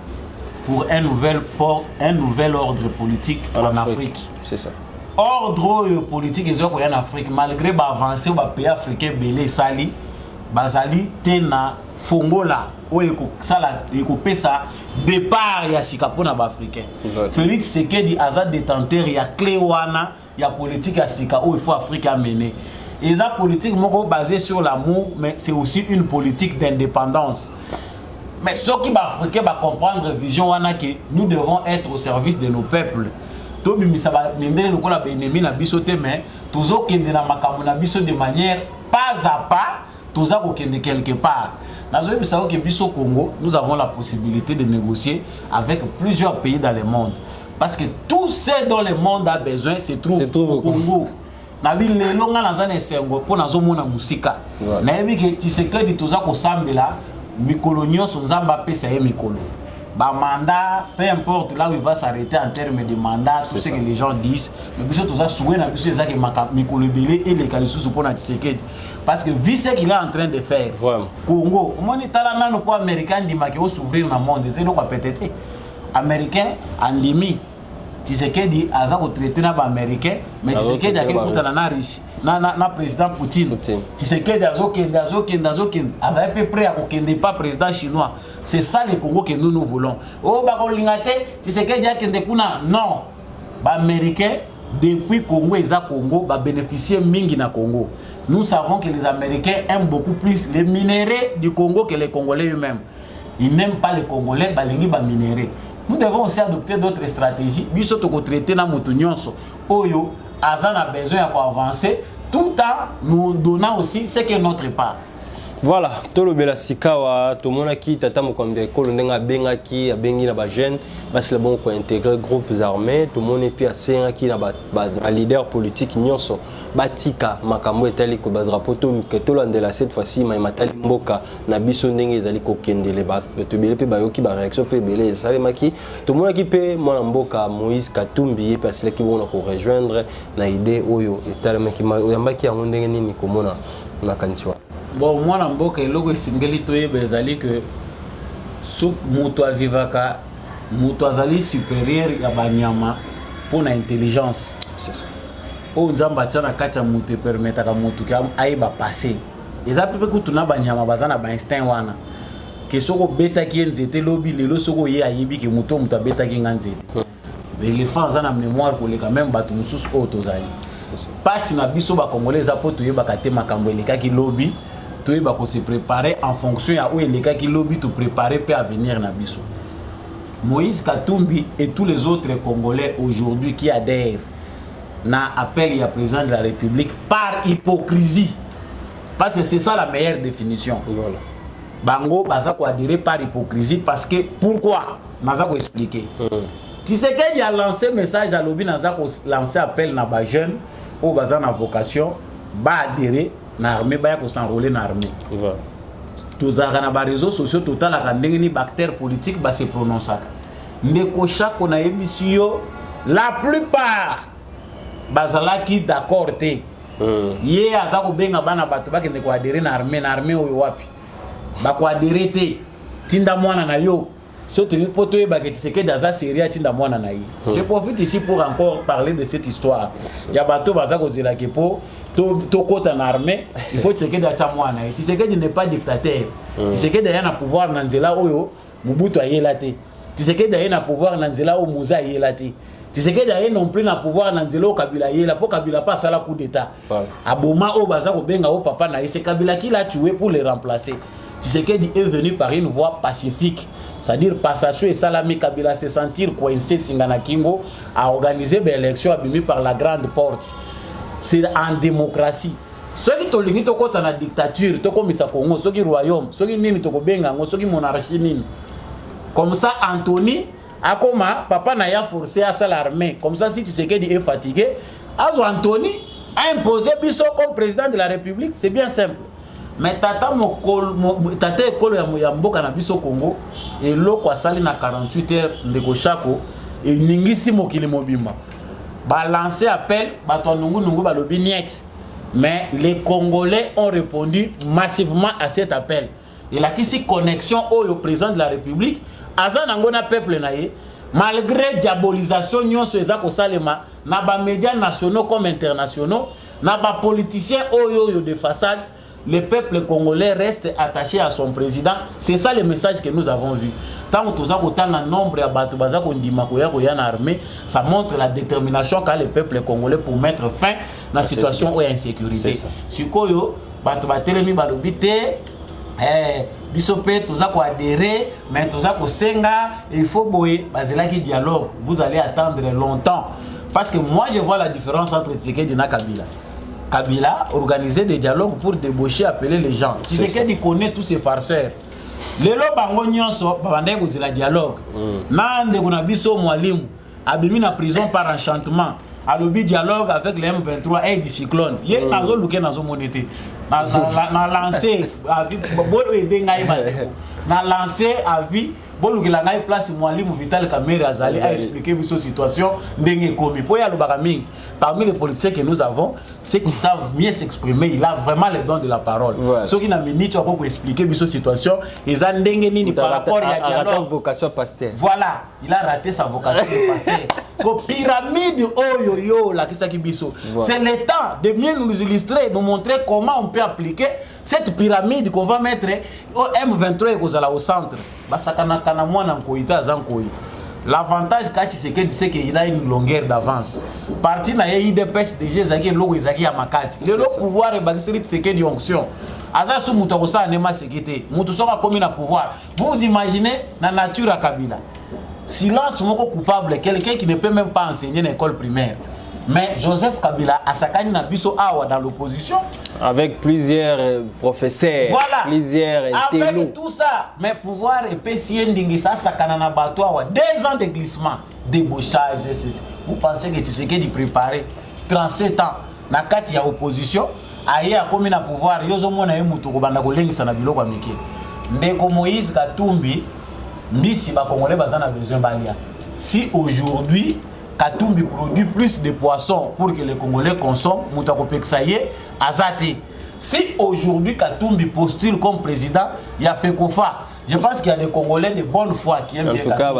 pour un nouvel ordre politique en Afrique. C'est ça. Ordre politique en Afrique, malgré l'avancée au pays africain, Belé Sali, Bazali, Tena, Fongola, où il y a départ, il y a Sikapo na africain. Félix Sekedi, Azad détenteur, il y a Cléwana, il y a politique à Sika, où il faut Afrique à mener. Et ça, politique basée sur l'amour, mais c'est aussi une politique d'indépendance. Mais ceux qui africains va comprendre la vision que nous devons être au service de nos peuples. Tout le monde a ennemi na biso te mais toujours kende na makambo na biso de manière pas à pas, toujours kende quelque part. Dans le biso que biso Congo, nous avons la possibilité de négocier avec plusieurs pays dans le monde parce que tout ce dont le monde a besoin se trouve au Congo. Na bi le longa na zane sengo po na zo mona musika. Na yebi ke Tshisekedi toza ko sambela mikolo nyonso nzamba pesa ye mikolo. Bah mandat, peu importe là où il va s'arrêter en termes de mandat, tout ce que les gens disent, mais bien sûr tout ça souhait na biso ezaki mikolo belé et les kalisusu pour na Tshisekedi parce que vu ce qu'il est en train de faire. Vraiment. Congo, moni talana no po américain di makeo s'ouvrir na monde, c'est donc peut-être américain en limi. Tshisekedi aza ko traiter na ba américain, mais Tshisekedi a quelque chose na Russie. Na président Poutine. Tshisekedi azokende aza peu près à kokende pas président chinois. C'est ça le Congo que nous voulons. Oh ba ko lingate Tshisekedi akende kuna non. Ba américain depuis Congo et Congo va bénéficier mingi na Congo. Nous savons que les Américains aiment beaucoup plus les minéraux du Congo que les Congolais eux-mêmes. Ils n'aiment pas les Congolais balingi ba minéraux. Nous devons aussi adopter d'autres stratégies. Biso to ko traiter na mutu nyonso. Oyo azan a besoin d'avancer tout en nous donnant aussi ce qui est notre part. Voilà, tout le bela sikawa, tout le monde qui tata mokambe ko ndenga benga ki abengi na ba jeune, parce que bon ko intégrer groupes armés, tout le monde puis asenga ki na ba leader politique nyonso, batika makambo etali ko ba drapeau to que to landela cette fois-ci ma matali mboka na biso ndenge ezali ko kendele ba to bele pe ba yoki ba réaction pe bele ça les maki, tout le monde qui pe mona mboka Moïse Katumbi parce que qui vont ko rejoindre na idée oyo etali maki yambaki ya ndenge nini ko mona na kantiwa. Bon, moi, je suis un peu que si moto vivaka moto azali supérieur ya banyama pour l'intelligence. C'est ça. O nzamba tana kata moto permettre ka moto ka aiba passer. Eza pepe kutuna banyama bazana ba instinct wana. Que soko beta ki nzete lobi lelo soko ye ayibi ke moto muta beta ki nzete. L'éléphant zana mémoire ko le quand même batu mususu o tozali. Pasi na biso ba congolais za poto yeba kate makambo eleka ki lobby. Tout va se préparer en fonction à où les gars qui lobby tout préparer pour venir na biso. Moïse Katumbi et tous les autres Congolais aujourd'hui qui adhèrent na appel à président de la République par hypocrisie. Parce que c'est ça la meilleure définition. Voilà. Bango baza ko adhérer par hypocrisie parce que pourquoi? Naza ko expliquer. Tu sais qu'il a lancé message à lobby naza ko lancer appel na ba jeune au baza na vocation ba adhérer na armée ba ko s'enrôler na armée. Voilà. Tous les réseaux sociaux total a ndenge bactère politique ba se prononcer. Ndeko chaque on a émission la plupart bazalaki d'accord te. Yé azako benga bana bato ba kende ko adhérer na armée oyo wapi. Ba ko adhérer te tinda mwana na yo. Surtout poto e ba ke Tshisekedi daza série tinda mwana na yi. Je profite ici pour encore parler de cette histoire. Ya bato bazako zela ke po to kota na armée, il faut Tshisekedi acha mwana. Tshisekedi n'est pas dictateur. Tshisekedi a un pouvoir na nzela oyo Mobutu ayela te. Tshisekedi a un pouvoir na nzela o Muza ayela te. Tshisekedi a non plus na pouvoir na nzela o Kabila ayela po Kabila pas sala coup d'état. Aboma o bazako benga o papa na c'est Kabila qui l'a tué pour le remplacer. Tshisekedi est venu par une voie pacifique, c'est-à-dire Passachou et Salami Kabila se sentir coincé Singana Kingo a organisé l'élection abîmée par la grande porte. C'est en démocratie. soki tolingi tokota na dictature tokomisa Congo soki royaume soki nini tokobenga ngo soki monarchie nini comme ça Anthony akoma papa na ya forcé à l'armée comme ça si Tshisekedi est fatigué azo Anthony a imposé biso comme président de la République, c'est bien simple. Mais tata ekolo ya mboka na biso Congo et loko asali na 48 heures ndeko Chako et ningisi mokili mobimba ba lancé appel bato nungu balobi niet. Mais les Congolais ont répondu massivement à cet appel. Il a qu'ici connexion au président de la République aza nangona peuple naie malgré diabolisation nyonso ezako salema na ba médias nationaux comme internationaux na ba politiciens oyo de façade. Le peuple congolais reste attaché à son président. C'est ça le message que nous avons vu. Tant que nous avons un nombre de armée, ça montre la détermination qu'a le peuple congolais pour mettre fin à la situation de insécurité. Si vous avez Bisopé, tous à adhérer, mais tous à senga, il faut boyer, qui dialogue. Vous allez attendre longtemps. Parce que moi, je vois la différence entre Tshisekedi et Kabila. Kabila organisait des dialogues pour débaucher, appeler les gens. Tshisekedi connaît tous ces farceurs. Les lobango nyonso babandé ko zela dialogue. Na ndeko na biso mwalimu abimi na prison par enchantement. Alobi dialogue avec les M23 et du cyclone. Ye nazo luke nazo monete. Na lancer avis bolo ede ngai ba. Na lancer avis bolo ke la ngai place mwalimu Vital Kamerhe azali a expliquer biso situation ndenge komi. Po ya lobaka mingi. Parmi les politiciens que nous avons, ceux qui savent mieux s'exprimer, il a vraiment le don de la parole. Ceux qui n'ont minute pour expliquer biso situation, ils ont ndenge nini par rapport à dialogue. Vocation pasteur. Voilà, il a raté sa vocation de pasteur. So pyramide oyoyo la kisaki biso. C'est le temps de bien nous illustrer, nous montrer comment on peut appliquer cette pyramide qu'on va mettre au M23 et au centre. Basakana kana mwana nkoita zankoyi. L'avantage quand c'est qu'il a une longueur d'avance. Parti na IDPS déjà zaki logo zaki ya makasi. Le pouvoir est basé sur une onction. Aza su mutu kosa nema sécurité. Mutu soka comme na pouvoir. Vous imaginez la nature à Kabila. Silence moko coupable, quelqu'un qui ne peut même pas enseigner dans l'école primaire. Mais Joseph Kabila a sakani na biso awa dans l'opposition avec plusieurs professeurs, voilà. Plusieurs intellos. Avec tout ça, mais pouvoir et PC ndingi ça sakana na bato awa 2 ans de glissement, débauchage. Vous pensez que Tshisekedi préparé 37 ans na kati ya opposition aye akomi na pouvoir yozo mona ye mutu ko banda ko lengisa na biloko amike. Ndeko Moïse Katumbi ndisi ba Congolais bazana besoin balia. Si aujourd'hui Katumbi produit plus de poissons pour que les Congolais consomment, Moutako Peksaye, Azate. Si aujourd'hui Katumbi postule comme président, il y a Fekofa. Je pense qu'il y a des Congolais de bonne foi qui aiment bien Katumbi. En tout cas,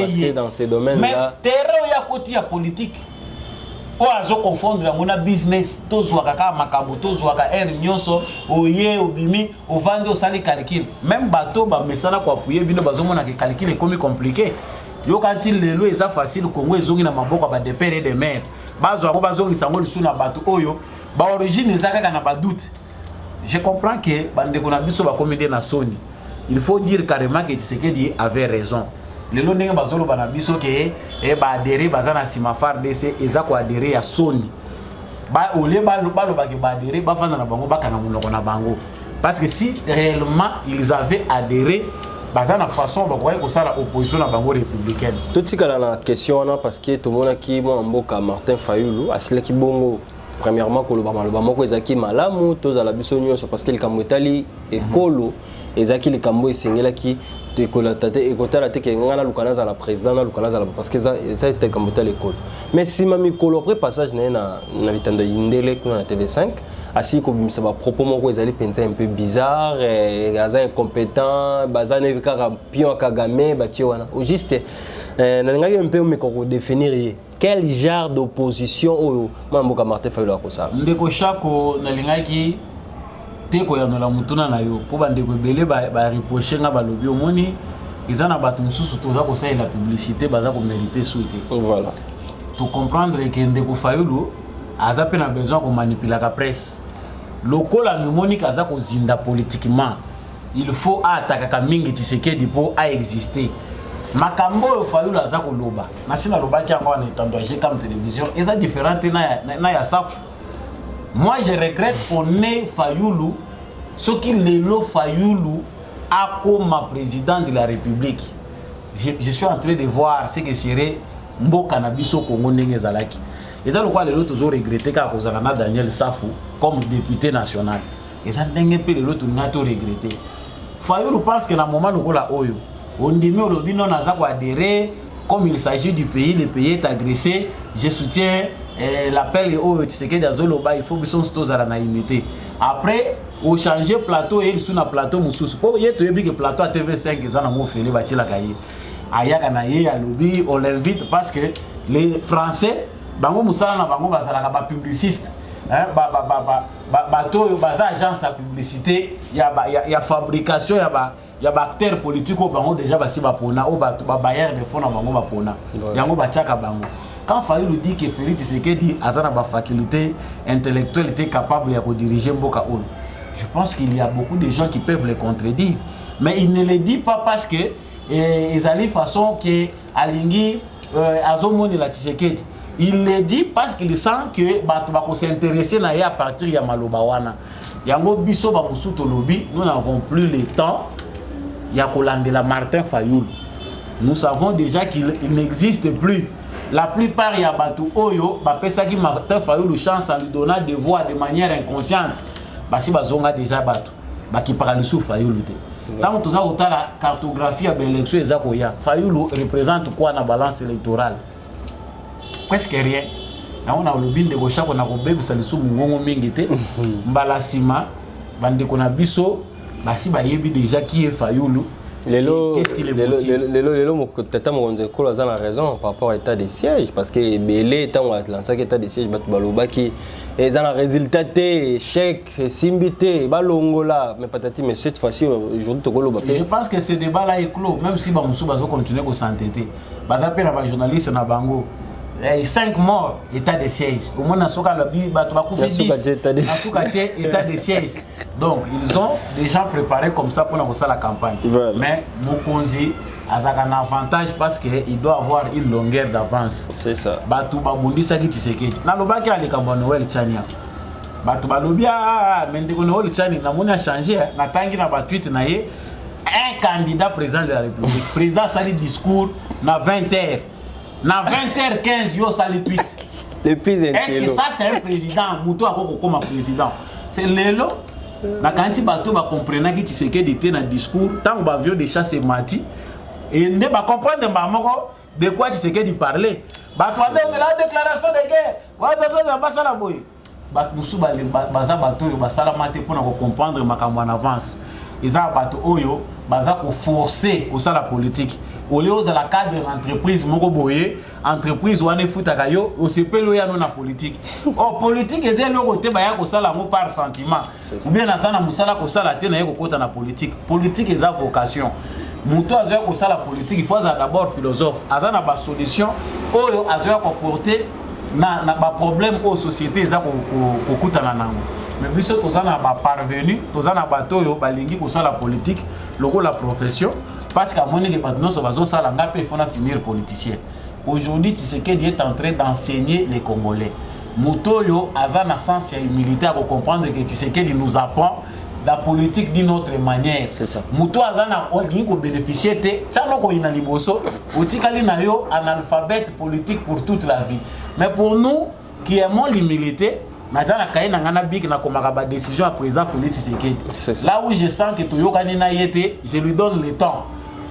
parce que dans ces domaines-là... Mais terrain, il y a côté politique. On a confondre mon business, tous waka makabu, tous waka nyonso, oye obimi, ovandi osali calcul. Même bateau ba mesana ko appuyer bino bazomona ke calcul est comme compliqué. Yo quand il le est facile Congo ezongi na maboko ba de père et de mère. Bazo ko bazongi sango lisu na bato oyo, ba origine ezaka na ba doute. Je comprends que bande ko na biso ba komide na Sony. Il faut dire carrément que Tshisekedi avait raison. Le long ndenge bazolo bana biso ke ba adhérer bazana sima FARDC ezako adhérer à Sony. Ba ole ba ba ke ba adhérer ba fana na bango ba kana munoko na bango. Parce que si réellement ils avaient adhéré bazana façon ba koye ko sala opposition na bango républicaine. Tout tikala na question na parce que tout mona ki mo mboka Martin Fayulu asile ki bongo premièrement ko loba maloba moko ezaki malamu tozala biso nyonso parce que le kamwetali ekolo ezaki le kambo esengela ki de colatate et kotala te ke ngana lukana za la président na lukana za la parce que ça était kambo ta l'école. Mais si mami kolo après passage na bitando yindele na TV5 asi ko bimisa ba propos moko ezali pensa un peu bizarre aza incompétent bazane kaka pion Kagame ba wana au juste na ngaki un peu me ko définir quel genre d'opposition au mamboka Martin Fayulu akosa ndeko Chako na lingaki teko ya nola mutuna na yo po bandeko belé ba reprocher nga balobi omoni izana batu mususu toza ko sa la publicité baza ko mériter souhaiter. Voilà. Pour comprendre que ndeko Fayulu aza pe na besoin ko manipuler la presse. Lokola monique aza ko zinda politiquement. Il faut attaquer ka mingi Tshisekedi pour a exister. Makambo Fayulu aza ko loba. Na sina loba ki encore na etando comme télévision, eza différente na ya SAF. Moi, je regrette qu'on ait Fayoulou, ce qu'il est le Fayoulou, a comme président de la République. Je suis en train de voir ce que serait Mboka Nabiso Congo Nengezalaki. Et ça, le quoi, les autres toujours regretté quand on a Daniel Safou comme député national. Et ça, les autres ont regretté. Fayoulou pense que dans le moment où on dit que on a adhéré, comme il s'agit du pays, le pays est agressé, je soutiens l'appel au Tshisekedi Azoloba, il faut que nous soyons à la naïveté. Après, on change de plateau et sur le plateau, pour que le plateau à TV5 on l'invite parce que les Français, les publicistes, agence à publicité, il y a fabrication, il y a acteurs politiques déjà bailleurs de fonds quand Fayoulou dit que Félix Tshisekedi a une faculté intellectuelle capable de diriger Mboka Oyo, je pense qu'il y a beaucoup de gens qui peuvent le contredire. Mais il ne le dit pas parce que ils ont une façon que Alingui Azomoni la Tshisekedi. Il le dit parce qu'il sent que va s'intéresser à partir de Malobawana. Yango biso ba musuto lobi, nous n'avons plus le temps. Il y a Kolandela Martin Fayoulou. Nous savons déjà qu'il n'existe plus. La plupart il y a Batu Oyo, Bapesaki Martin Fayoulou chance à lui donner des voix de manière inconsciente. Basi bazonga déjà Batu, qui parle sous Fayoulou. Tant que tu as la cartographie à l'élection Ezakoya, Fayoulou représente quoi dans la balance électorale? Presque rien. On a le bin de Gocha qu'on a robé, ça le sous Mungongo Mingite, Mbalasima, Bande Konabiso, Basi Bayebi déjà qui est Fayoulou. Qu'est-ce qui les motive? Lelo tata mokonze ko la raison par rapport à l'état de siège parce que belé étant Atlanta état de siège batu baloba qui est un résultat échec simbité balongola mais patati mais cette fois-ci aujourd'hui tokolo ba. Je pense que ce débat là est clos même si ba musu bazo continuer ko s'entêter. Baza na ba journaliste na bango 5 morts, état de siège. Au moins, dans ce cas, état de siège. Donc, ils ont déjà préparé comme ça pour lancer la campagne. Voilà. Mais Mokonzi a un avantage parce qu'il doit avoir une longueur d'avance. C'est ça. Batu Babundi Sagi Tshisekedi. Na lobaki a likambo Noël Chania. Batu Balobia, Mendiko Noël Chania, na moni a changé. Na tangi na batwit na ye un candidat président de la République. Président sali discours na 20h. Na 20h15, yo sali tweet. Le plus est-ce que ça c'est un président? Moutou a comme président. C'est Lelo. Na kanti bato ba comprendre que Tshisekedi était dans discours tant ba vieux de chasse mati et ne ba comprendre ba moko de quoi Tshisekedi parlait. Bato a fait la déclaration de guerre. Wa tazo ba sala boy. Bato musu ba baza bato yo ba sala mate pour na comprendre makambo en avance. Eza bato oyo baza ko forcer ko sala politique. Au lieu de la cadre d'entreprise moko boye, entreprise wane futaka yo, o sepelo ya no na politique. Oh politique ezeli ko te ba ya ko sala ngo par sentiment. Ou bien na sana musala ko sala te na ye ko kota na politique. Politique eza vocation. Muto azoya ko sala politique, il faut d'abord philosophe. Azana ba solution oyo azoya ko porter na ba problème aux sociétés eza ko kutana nango. Mais biso tozana ba parvenu, tozana bato yo balingi ko sala politique, loko la profession. Parce qu'à mon avis, il faut finir politicien. Aujourd'hui, Tshisekedi est en train d'enseigner les Congolais. Moutoyo, Azana sens militaire pour comprendre que Tshisekedi nous apprend la politique d'une autre manière. C'est ça. Mouto Azana, on dit qu'on bénéficie de ça, on a liboso, Otikali nayo analphabète politique pour toute la vie. Mais pour nous qui aimons l'humilité, na décision à présent Félix Tshisekedi. Là où je sens que Toyokani na yete, je lui donne le temps.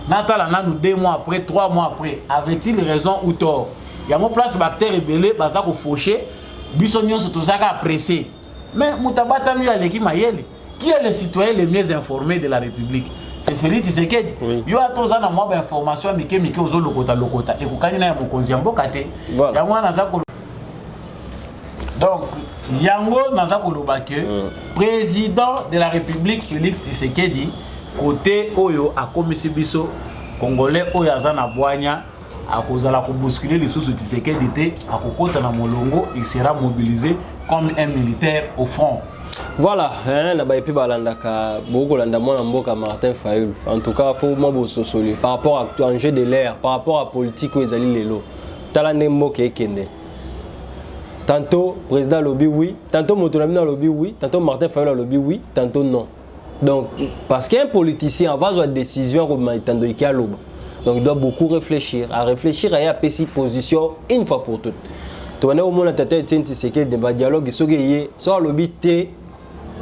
Natala nous 2 mois après, 3 mois après, avait-il raison ou tort? Il y a mon place bactère rebelle, baza ko fauché, bisonnion se tozaka pressé. Mais Moutabata lui a l'équipe Mayele. Qui est le citoyen le mieux informé de la République? C'est Félix Tshisekedi. Oui. Il y a tous un mois d'information, Mike Ozo Lokota. Et Koukani na Mokonzi Mbokate. Voilà. Donc, Yango Nazako Lobake, président de la République Félix Tshisekedi, côté Oyo a commis biso Congolais Oyo Azana Boigna, à cause de la bousculer les sous Tshisekedi, à Kokota na Molongo, il sera mobilisé comme un militaire au front. Voilà, na ba epi balandaka boko landa mwana mboka Martin Fayoulou. En tout cas, faut mo sosoli par rapport à l'enjeu de l'air, par rapport à politique aux ali lelo. Talande mboka ekende. Tantôt, président lobby oui, tantôt Motonamina lobby oui, tantôt Martin Fayol lobby oui, tantôt non. Donc, parce qu'un politicien, avant de décision, comme Maïtando Ikialoba, donc il doit beaucoup réfléchir, à PC position une fois pour toutes. Tu vois, au moins, la tête est un débat dialogue, ce qui est, soit lobby T,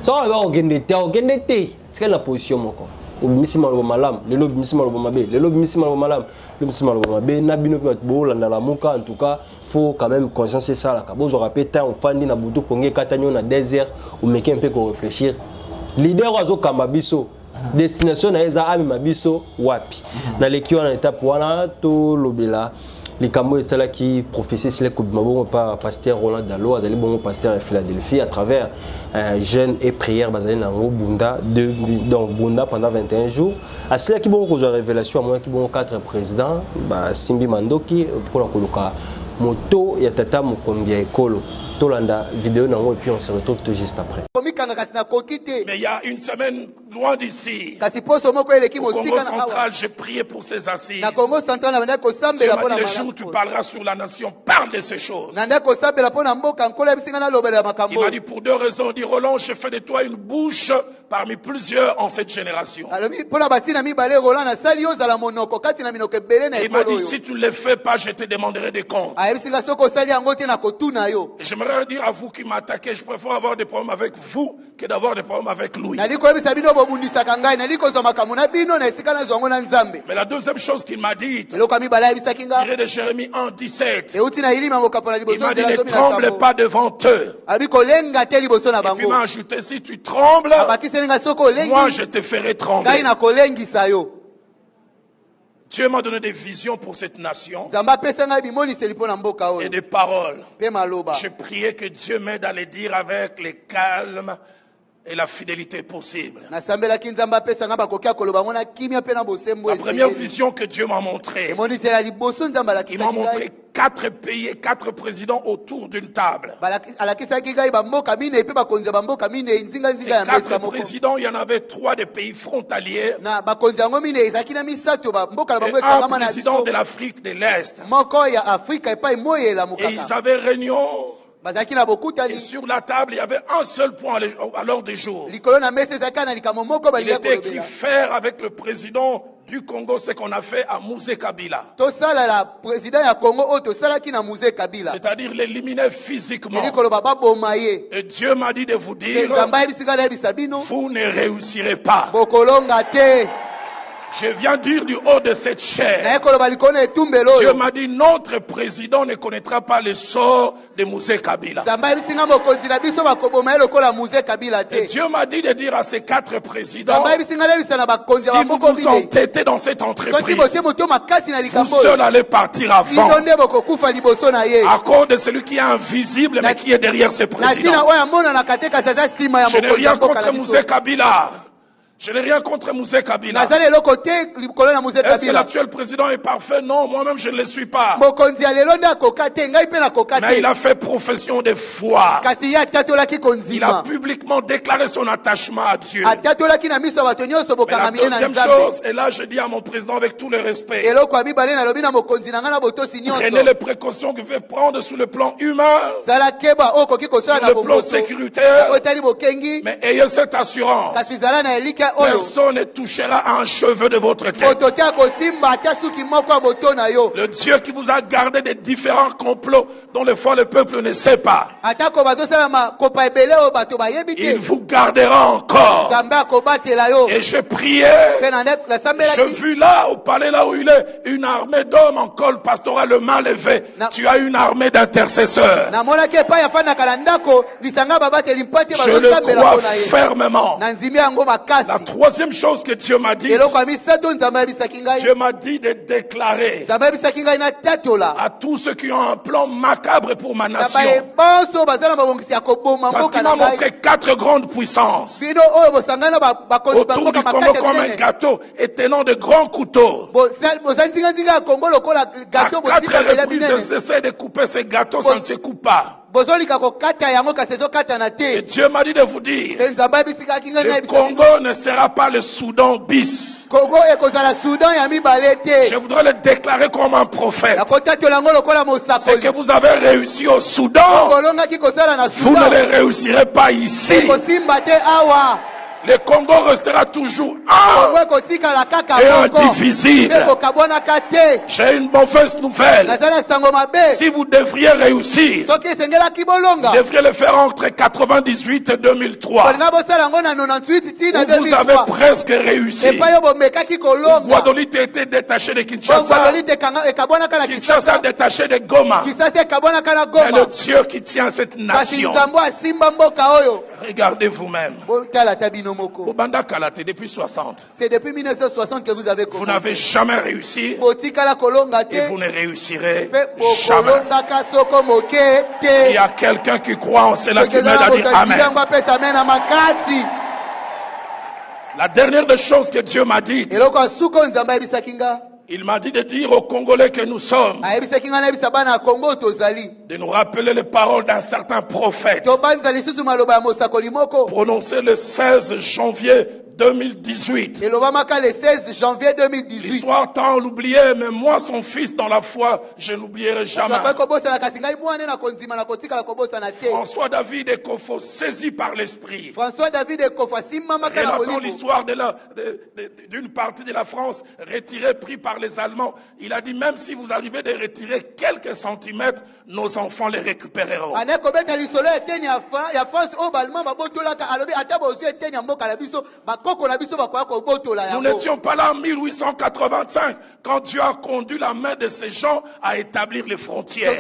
soit on va organiser T, c'est la position, mon corps. Obimisi malo malam, le lobby misi malo mabe, le lobby misi malo malam, le misi malo mabe, nabino peut être beau, dans la mouka, en tout cas, faut quand même consciencer ça là. Bon, je rappelle, tant on fandi na boudou pongé katagnon na désert, ou meke un peu qu'on réfléchir. Leader oiseau kamabiso, destination na eza ami mabiso wapi. Na l'équipe en étape wana to lobela. Les Camo étaient là qui professaient sur les coups de mabon par pasteur Roland Dalo, azali bon pasteur à Philadelphie à travers jeûne et prière basé dans Bunda donc Bunda pendant 21 jours. À ceux qui bon cause révélation à moins qui bon 4 présidents, bah Simbi Mandoki pour la koloka moto ya tata Mukombia Ekolo. Tolanda vidéo nango et puis on se retrouve tout juste après. Mais il y a une semaine loin d'ici, au Congo central, j'ai prié pour ces assises. Dieu m'a dit, le jour où tu parleras sur la nation, parle de ces choses. Il m'a dit pour deux raisons. Il dit Roland, je fais de toi une bouche parmi plusieurs en cette génération. Il m'a dit si tu ne le fais pas, je te demanderai des comptes. J'aimerais dire à vous qui m'attaquez, je préfère avoir des problèmes avec vous que d'avoir des problèmes avec lui. Mais la deuxième chose qu'il m'a dit, tiré de Jérémie 1:17, il m'a dit ne tremble pas devant eux. Et puis il m'a ajouté si tu trembles, moi je te ferai trembler. Dieu m'a donné des visions pour cette nation et des paroles. Je priais que Dieu m'aide à les dire avec le calme et la fidélité possible. La première vision que Dieu m'a montrée, il m'a montré 4 pays et 4 présidents autour d'une table. Ces 4 présidents, il y en avait 3 des pays frontaliers et un président de l'Afrique de l'Est. Et ils avaient réunion. Et sur la table, il y avait un seul point à l'ordre du jour. Il était écrit faire avec le président du Congo ce qu'on a fait à Mouzé Kabila. C'est-à-dire l'éliminer physiquement. Et Dieu m'a dit de vous dire, vous ne réussirez pas. Je viens dire du haut de cette chair. Dieu m'a dit notre président ne connaîtra pas le sort de Mouzé Kabila. Et Dieu m'a dit de dire à ces 4 présidents, si vous vous entêtez dans cette entreprise, vous seul allez partir avant. À cause de celui qui est invisible mais qui est derrière ces présidents. Je n'ai rien contre Mouzé Kabila. Je n'ai rien contre Mouzé Kabila. Est-ce que l'actuel président est parfait? Non, moi-même je ne le suis pas. Mais il a fait profession de foi. Il a publiquement déclaré son attachement à Dieu. Mais la deuxième chose, et là je dis à mon président avec tout le respect, prenez les précautions que vous devez prendre sur le plan humain, sur le plan sécuritaire, mais ayez cette assurance. Personne ne touchera à un cheveu de votre tête. Le Dieu qui vous a gardé des différents complots dont les fois le peuple ne sait pas, il vous gardera encore. Et je priais, je vis là au palais là où il est une armée d'hommes en col pastoral le main levé. Tu as une armée d'intercesseurs. Je le crois fermement. La troisième chose que Dieu m'a dit, Dieu m'a dit de déclarer à tous ceux qui ont un plan macabre pour ma nation. Parce qu'il m'a montré 4 grandes puissances autour du Congo comme un gâteau et tenant de grands couteaux. À 4 reprises, j'essaie de couper ces gâteaux, ça ne se coupe pas. Et Dieu m'a dit de vous dire, le Congo ne sera pas le Soudan bis. Je voudrais le déclarer comme un prophète. Ce que vous avez réussi au Soudan, vous ne le réussirez pas ici. Le Congo restera toujours un et indivisible. J'ai une mauvaise nouvelle. Si vous devriez réussir, vous devriez le faire entre 98 et 2003. Vous avez presque réussi. Guadeloupe a été détaché de Kinshasa. Kinshasa a détaché de Goma. Et le Dieu qui tient cette nation. Regardez vous-même. Obanda Kalate depuis 60. C'est depuis 1960 que vous avez commencé. Vous n'avez jamais réussi. Et vous ne réussirez jamais. Il y a quelqu'un qui croit en cela qui m'aide à dire Amen. La dernière des choses que Dieu m'a dit, il m'a dit de dire aux Congolais que nous sommes, de nous rappeler les paroles d'un certain prophète prononcé le 16 janvier 2018. L'histoire tend à l'oublier, mais moi, son fils dans la foi, je n'oublierai jamais. François David Ekofo, saisi par l'esprit, relatant l'histoire d'une partie de la France retirée, pris par les Allemands. Il a dit, même si vous arrivez de retirer quelques centimètres, nos enfants les récupéreront. Nous n'étions pas là en 1885 quand Dieu a conduit la main de ces gens à établir les frontières. Je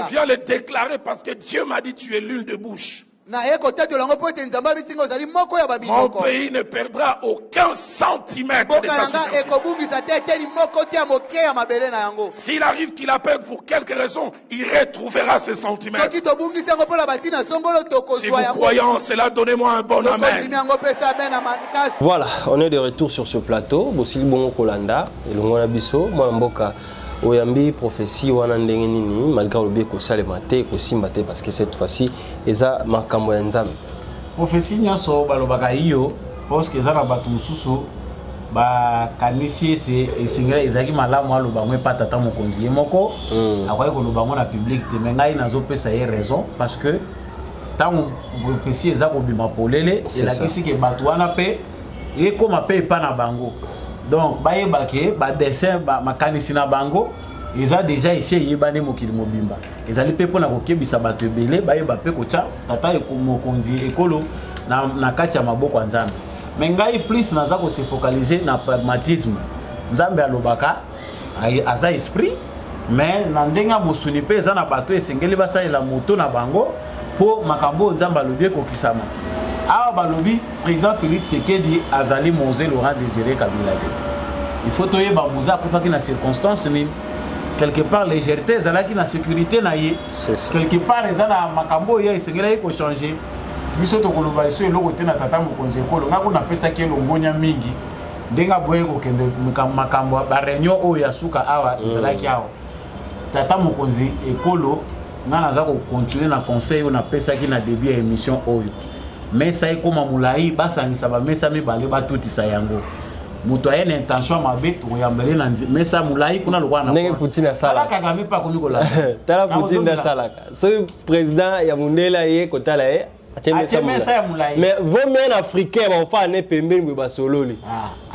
viens le déclarer parce que Dieu m'a dit tu es l'huile de bouche. Mon pays ne perdra aucun centimètre de sa superficie. S'il arrive qu'il la perde pour quelque raison, il retrouvera ses centimètres. Si vous croyez en cela, donnez-moi un bon amen. Voilà, on est de retour sur ce plateau. Bosili Bongo Kolanda, Elongona Biso, Mboka. Oyambi prophétie wana ndenge nini malgré le bien ko salema te ko simba te parce que cette fois-ci eza makambo ya nzambe. Prophétie nyaso balobaka iyo parce que ezana batu mususu ba kanisi ete esinga ezaki malamu aloba mwe patata mokonzi ye moko akoye ko loba na public te mais ngai nazo pesa ye raison parce que tant prophétie ezako bima polele elakisi ke batu wana pe ekoma pe pa na bango. Donc, ba dessin makanisi na bango, ils ont déjà essayé yebane mokili mobimba. Ils allaient pe pona kokebisa bato ebele, ba pe kocha tata ekomokonzi ekolo na kati ya maboko nzambe. Mais ngai plus naza ko se focaliser na pragmatisme. Nzambe alobaka aza esprit, mais na ndenga mosuni pe za na bato esengeli basalela moto na bango po makambo nzambe alobi kokisama. Awa balobi président Félix Tshisekedi azali Mosé Laurent Désiré Kabila. Il faut toyer ba muza ko faki na circonstance ni quelque part légèreté zalaki na sécurité na ye. Quelque part ezana makambo ya esengela ko changer. Biso to koloba iso eloko te na tata mokonzi ekolo ngako na pesa ke longonya mingi. Ndenga boye ko kende makambo ba réunion o ya suka awa ezalaki awa. Tata mokonzi ekolo ngana za ko continuer na conseil o na pesa ki na début ya émission oyo. Mais ça est comme moulai basangisa ba mesa mibale batutisa yango muto ayena intention mabe to yambele na mesa moulai kuna lokwana ndenge Poutine asala Kagame pa komiko la tala Poutine asala so président ya mundela ye kotala ye mesa ya moulai mais vos men africains ba fa ne pembeni ba sololi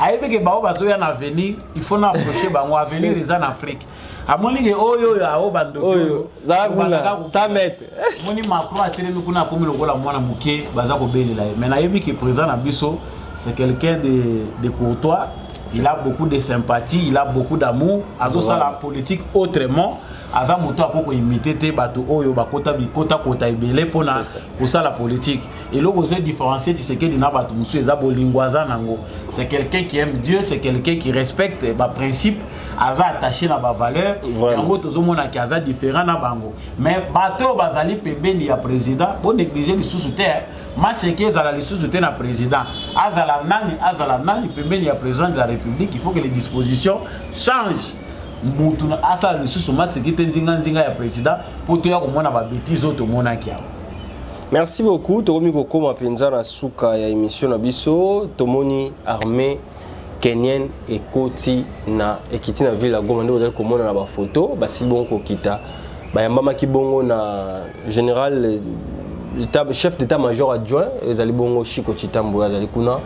ayebeke ba baso ya na venir il faut na approcher bango à venir les en Afrique amoni ke oyo ya o bandoki za kuna 100 mètres moni Macron atelemi kuna komi lokola mwana muke baza ko belela mais na yebi ke président na biso c'est quelqu'un de courtois, il a beaucoup de sympathie, il a beaucoup d'amour, azo ça la politique autrement, aza moto akoko imiter te bato oyo bakota bikota kota ebele pona pour ça la politique. Et là vous avez différencier c'est que dina bato musu eza bolingwaza nango. C'est quelqu'un qui aime Dieu, c'est quelqu'un qui respecte ba principe, aza attaché na ba valeur, yango tozomona ki aza différent na bango. Mais bato bazali pembeni ya président, bon négliger les sous-terre. Ma c'est que za la sous-terre na président. Azala nani pembeni ya président de la République, il faut que les dispositions changent. mutuna asa le sous match qui était nzinga ya président pour te ya komona ba bêtises auto mona kia. Merci beaucoup tokomi kokoma penza na suka ya émission na biso tomoni armée kenyenne ekoti na ekiti na ville ya Goma ndio ozali komona na ba photo basi bongo kita bayamba ki bongo na général chef d'état-major adjoint ezali bongo Chiko Chitambo azali kuna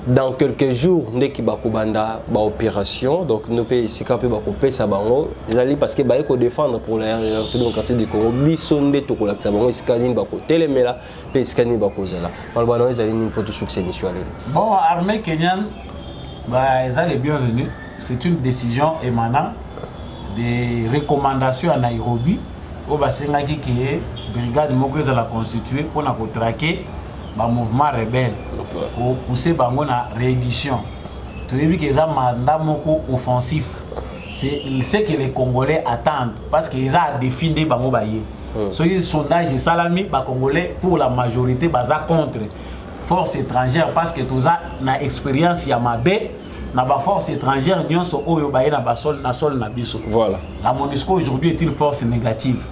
dans quelques jours ndeki bakobanda ba opération donc nous pays sika pe bakopesa bango ezali parce que ba ko défendre pour la démocratie du Congo bisonde to kolakisa bango iskani bako telemela pe iskani bako zela malbana ezali ni pour tout succès mission alelo. Bon, armée kenyane bah ezali bienvenue, c'est une décision émanant des recommandations à Nairobi au basenga qui est brigade moko za la constituer pour na traquer ba mouvement rebelle pour pousser bango na réédition. Tu vu que ça mandat moko offensif. C'est ce que les Congolais attendent parce qu'ils ont défini bango baye. So le sondage de Salami ba Congolais pour la majorité baza contre force étrangère parce que tout ça na expérience ya mabe na ba force étrangère nyonso oyo baye na basol na sol na biso. Voilà. La MONUSCO aujourd'hui est une force négative.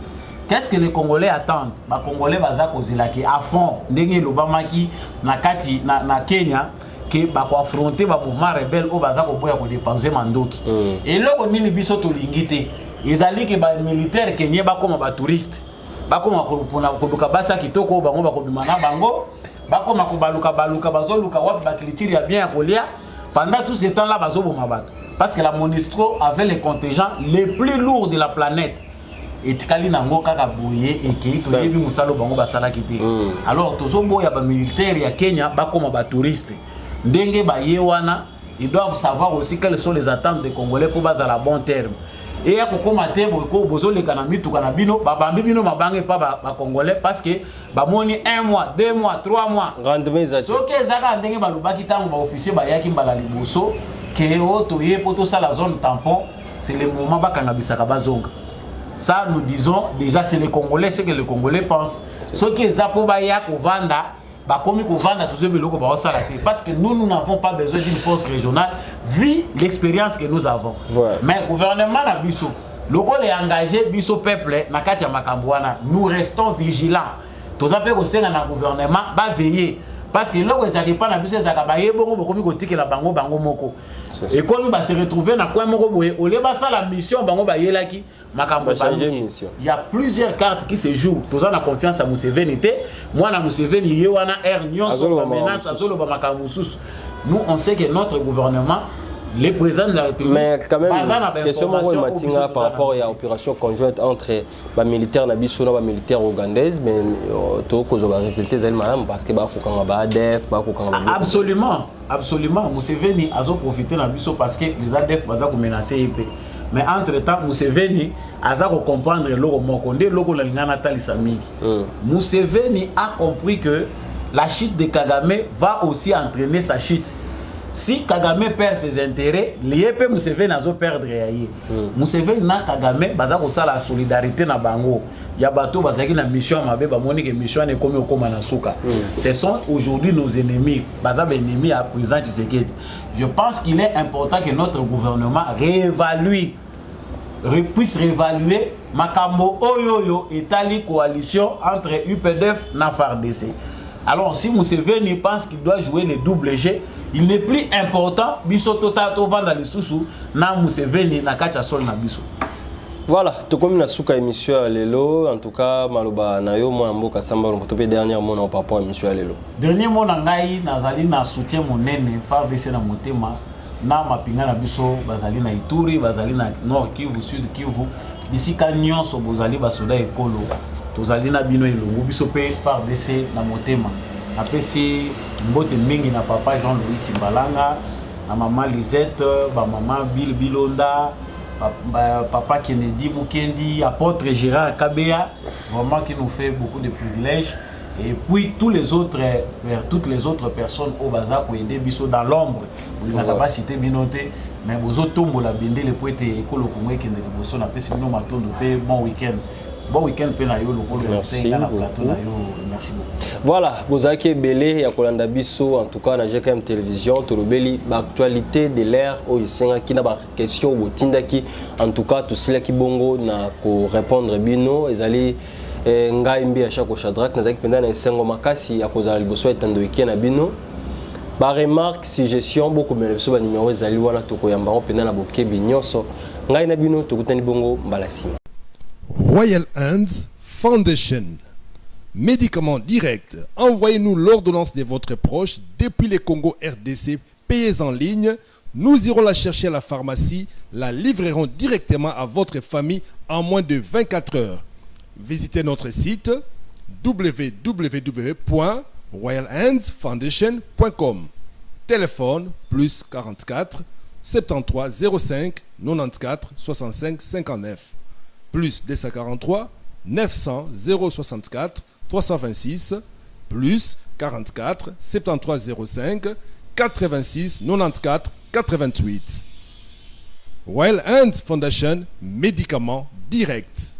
Qu'est-ce que les Congolais attendent? Les Congolais baza kozilaki à fond ndenge lobamaki na kati na Kenya que ba ko affronter ba mouvement rebelle au baza ko boya ko dépenser mandoki. Et là on nini biso to lingité. Ezali ke ba militaire Kenya ba koma ba touriste. Ba koma ko pona ko buka basa kitoko bango ba ko bimana bango. Ba koma ko baluka bazoluka wapi bakilitiri ya bien ya kolia. Pendant tout ce temps là bazo boma bato. Parce que la MONUSCO avait les contingents les plus lourds de la planète. Et tikali nango kaka boye et qui toyebi musalo bango basala kité. Alors tozo boya ba militaire ya Kenya ba koma ba touriste. Ndenge ba yewana, ils doivent savoir aussi quelles sont les attentes des Congolais pour baser à bon terme. Et ya kokoma tembo ko bozo le kanamitu kanabino ba bambi bino mabange pa ba Congolais parce que ba moni 1 mois, 2 mois, 3 mois. Rendement ça. So que zaka ndenge ba lubaki tango ba officier ba yaki mbala liboso ke o toye poto ça la zone tampon, c'est le moment ba kangabisaka bazonga. Ça, nous disons, déjà, c'est les Congolais, c'est que les Congolais pensent. Ce qui est Zapoubaya, Kovanda, parce que nous n'avons pas besoin d'une force régionale, vu l'expérience que nous avons. Ouais. Mais le gouvernement a biso, le rôle est engagé, biso peuple, Nakatia Makambouana, nous restons vigilants. Tous les le gouvernement va veiller. Parce que là, ils n'arrivent pas à biso, ils n'arrivent pas à moko. Et quand nous se retrouver dans quoi moko boye, au lieu de la mission, bango ba yelaki, makambo mission. Il y a plusieurs cartes qui se jouent. Tous on a confiance à Museveni. Moi na Museveni yewana air nyonso menace azolo ba makambo sus. Nous on sait que notre gouvernement, les présidents de la République, mais quand même question Matinga par rapport à l'opération conjointe entre les militaires nabiso et les militaires ougandaises, mais tout cause va résulter parce que ADF, absolument, absolument. Museveni a profité nabiso parce que les ADF baza ko menacer mais entre temps Museveni a comprendre le mokonde loko la ngana talisa mingi. Museveni a compris que la chute de Kagame va aussi entraîner sa chute. Si Kagame perd ses intérêts, l'IEP Museveni a perdre yaye. Museveni na Kagame baza ko la solidarité na bango. Ya bato bazaki na mission mabe ba moni que mission ne komi okoma na suka. Ce sont aujourd'hui nos ennemis, baza ba ennemis à président Tshisekedi. Je pense qu'il est important que notre gouvernement puisse réévaluer makambo oyoyo etali coalition entre UPDF na FARDC. Alors si Museveni pense qu'il doit jouer le double jeu, il n'est plus important biso totato vanda les sousou na Museveni na kacha sol na biso. Voilà, tout comme na suka émission à lelo, en tout cas maloba na yo mo mboka samba on peut dernier mot na papa émission à lelo. Dernier mot na ngai nazali na soutien monene FARDC na motema na mapinga na biso bazali na Ituri, bazali na Nord Kivu, Sud Kivu, bisika nyonso bozali basoda ekolo. Tozali na bino elongo biso pe FARDC na motema. Apesi mbote mingi na papa Jean-Louis Chimbalanga, na maman Lisette, ba maman Bill Bilonda, papa Kennedy Mukendi, apôtre Gérard Kabea, vraiment qui nous fait beaucoup de privilèges. Et puis toutes les autres personnes au bazar pour aider biso dans l'ombre. On n'a pas cité binoté, mais vos autres tombent la binde les poètes écolo comme qui ne bosso na pesi bino matondo pe bon week-end. bon week-end pe na yo lokolo merci na plateau na yo merci beaucoup. Voilà, bozaki belé ya kolanda biso en tout cas na GKM télévision tolobeli ba actualité de l'ère o isenga kina ba question botindaki en tout cas tout cela ki bongo na ko répondre bino ezali ngai mbi à chaque chadrak nazaki penda na isengo makasi ya kozala liboso etando na bino ba remarque suggestion beaucoup mais biso ba numéro ezali wana tokoyamba o penda na bokebi nyonso ngai na bino tokutani bongo mbalasi. Royal Hands Foundation. Médicaments directs. Envoyez-nous l'ordonnance de votre proche depuis le Congo RDC. Payez en ligne. Nous irons la chercher à la pharmacie. La livrerons directement à votre famille en moins de 24 heures. Visitez notre site www.royalhandsfoundation.com. Téléphone plus 44 73 05 94 65 59. Plus 243 900 064 326 plus 44 73 05 86 94 88. Royal Hands Foundation, médicaments directs.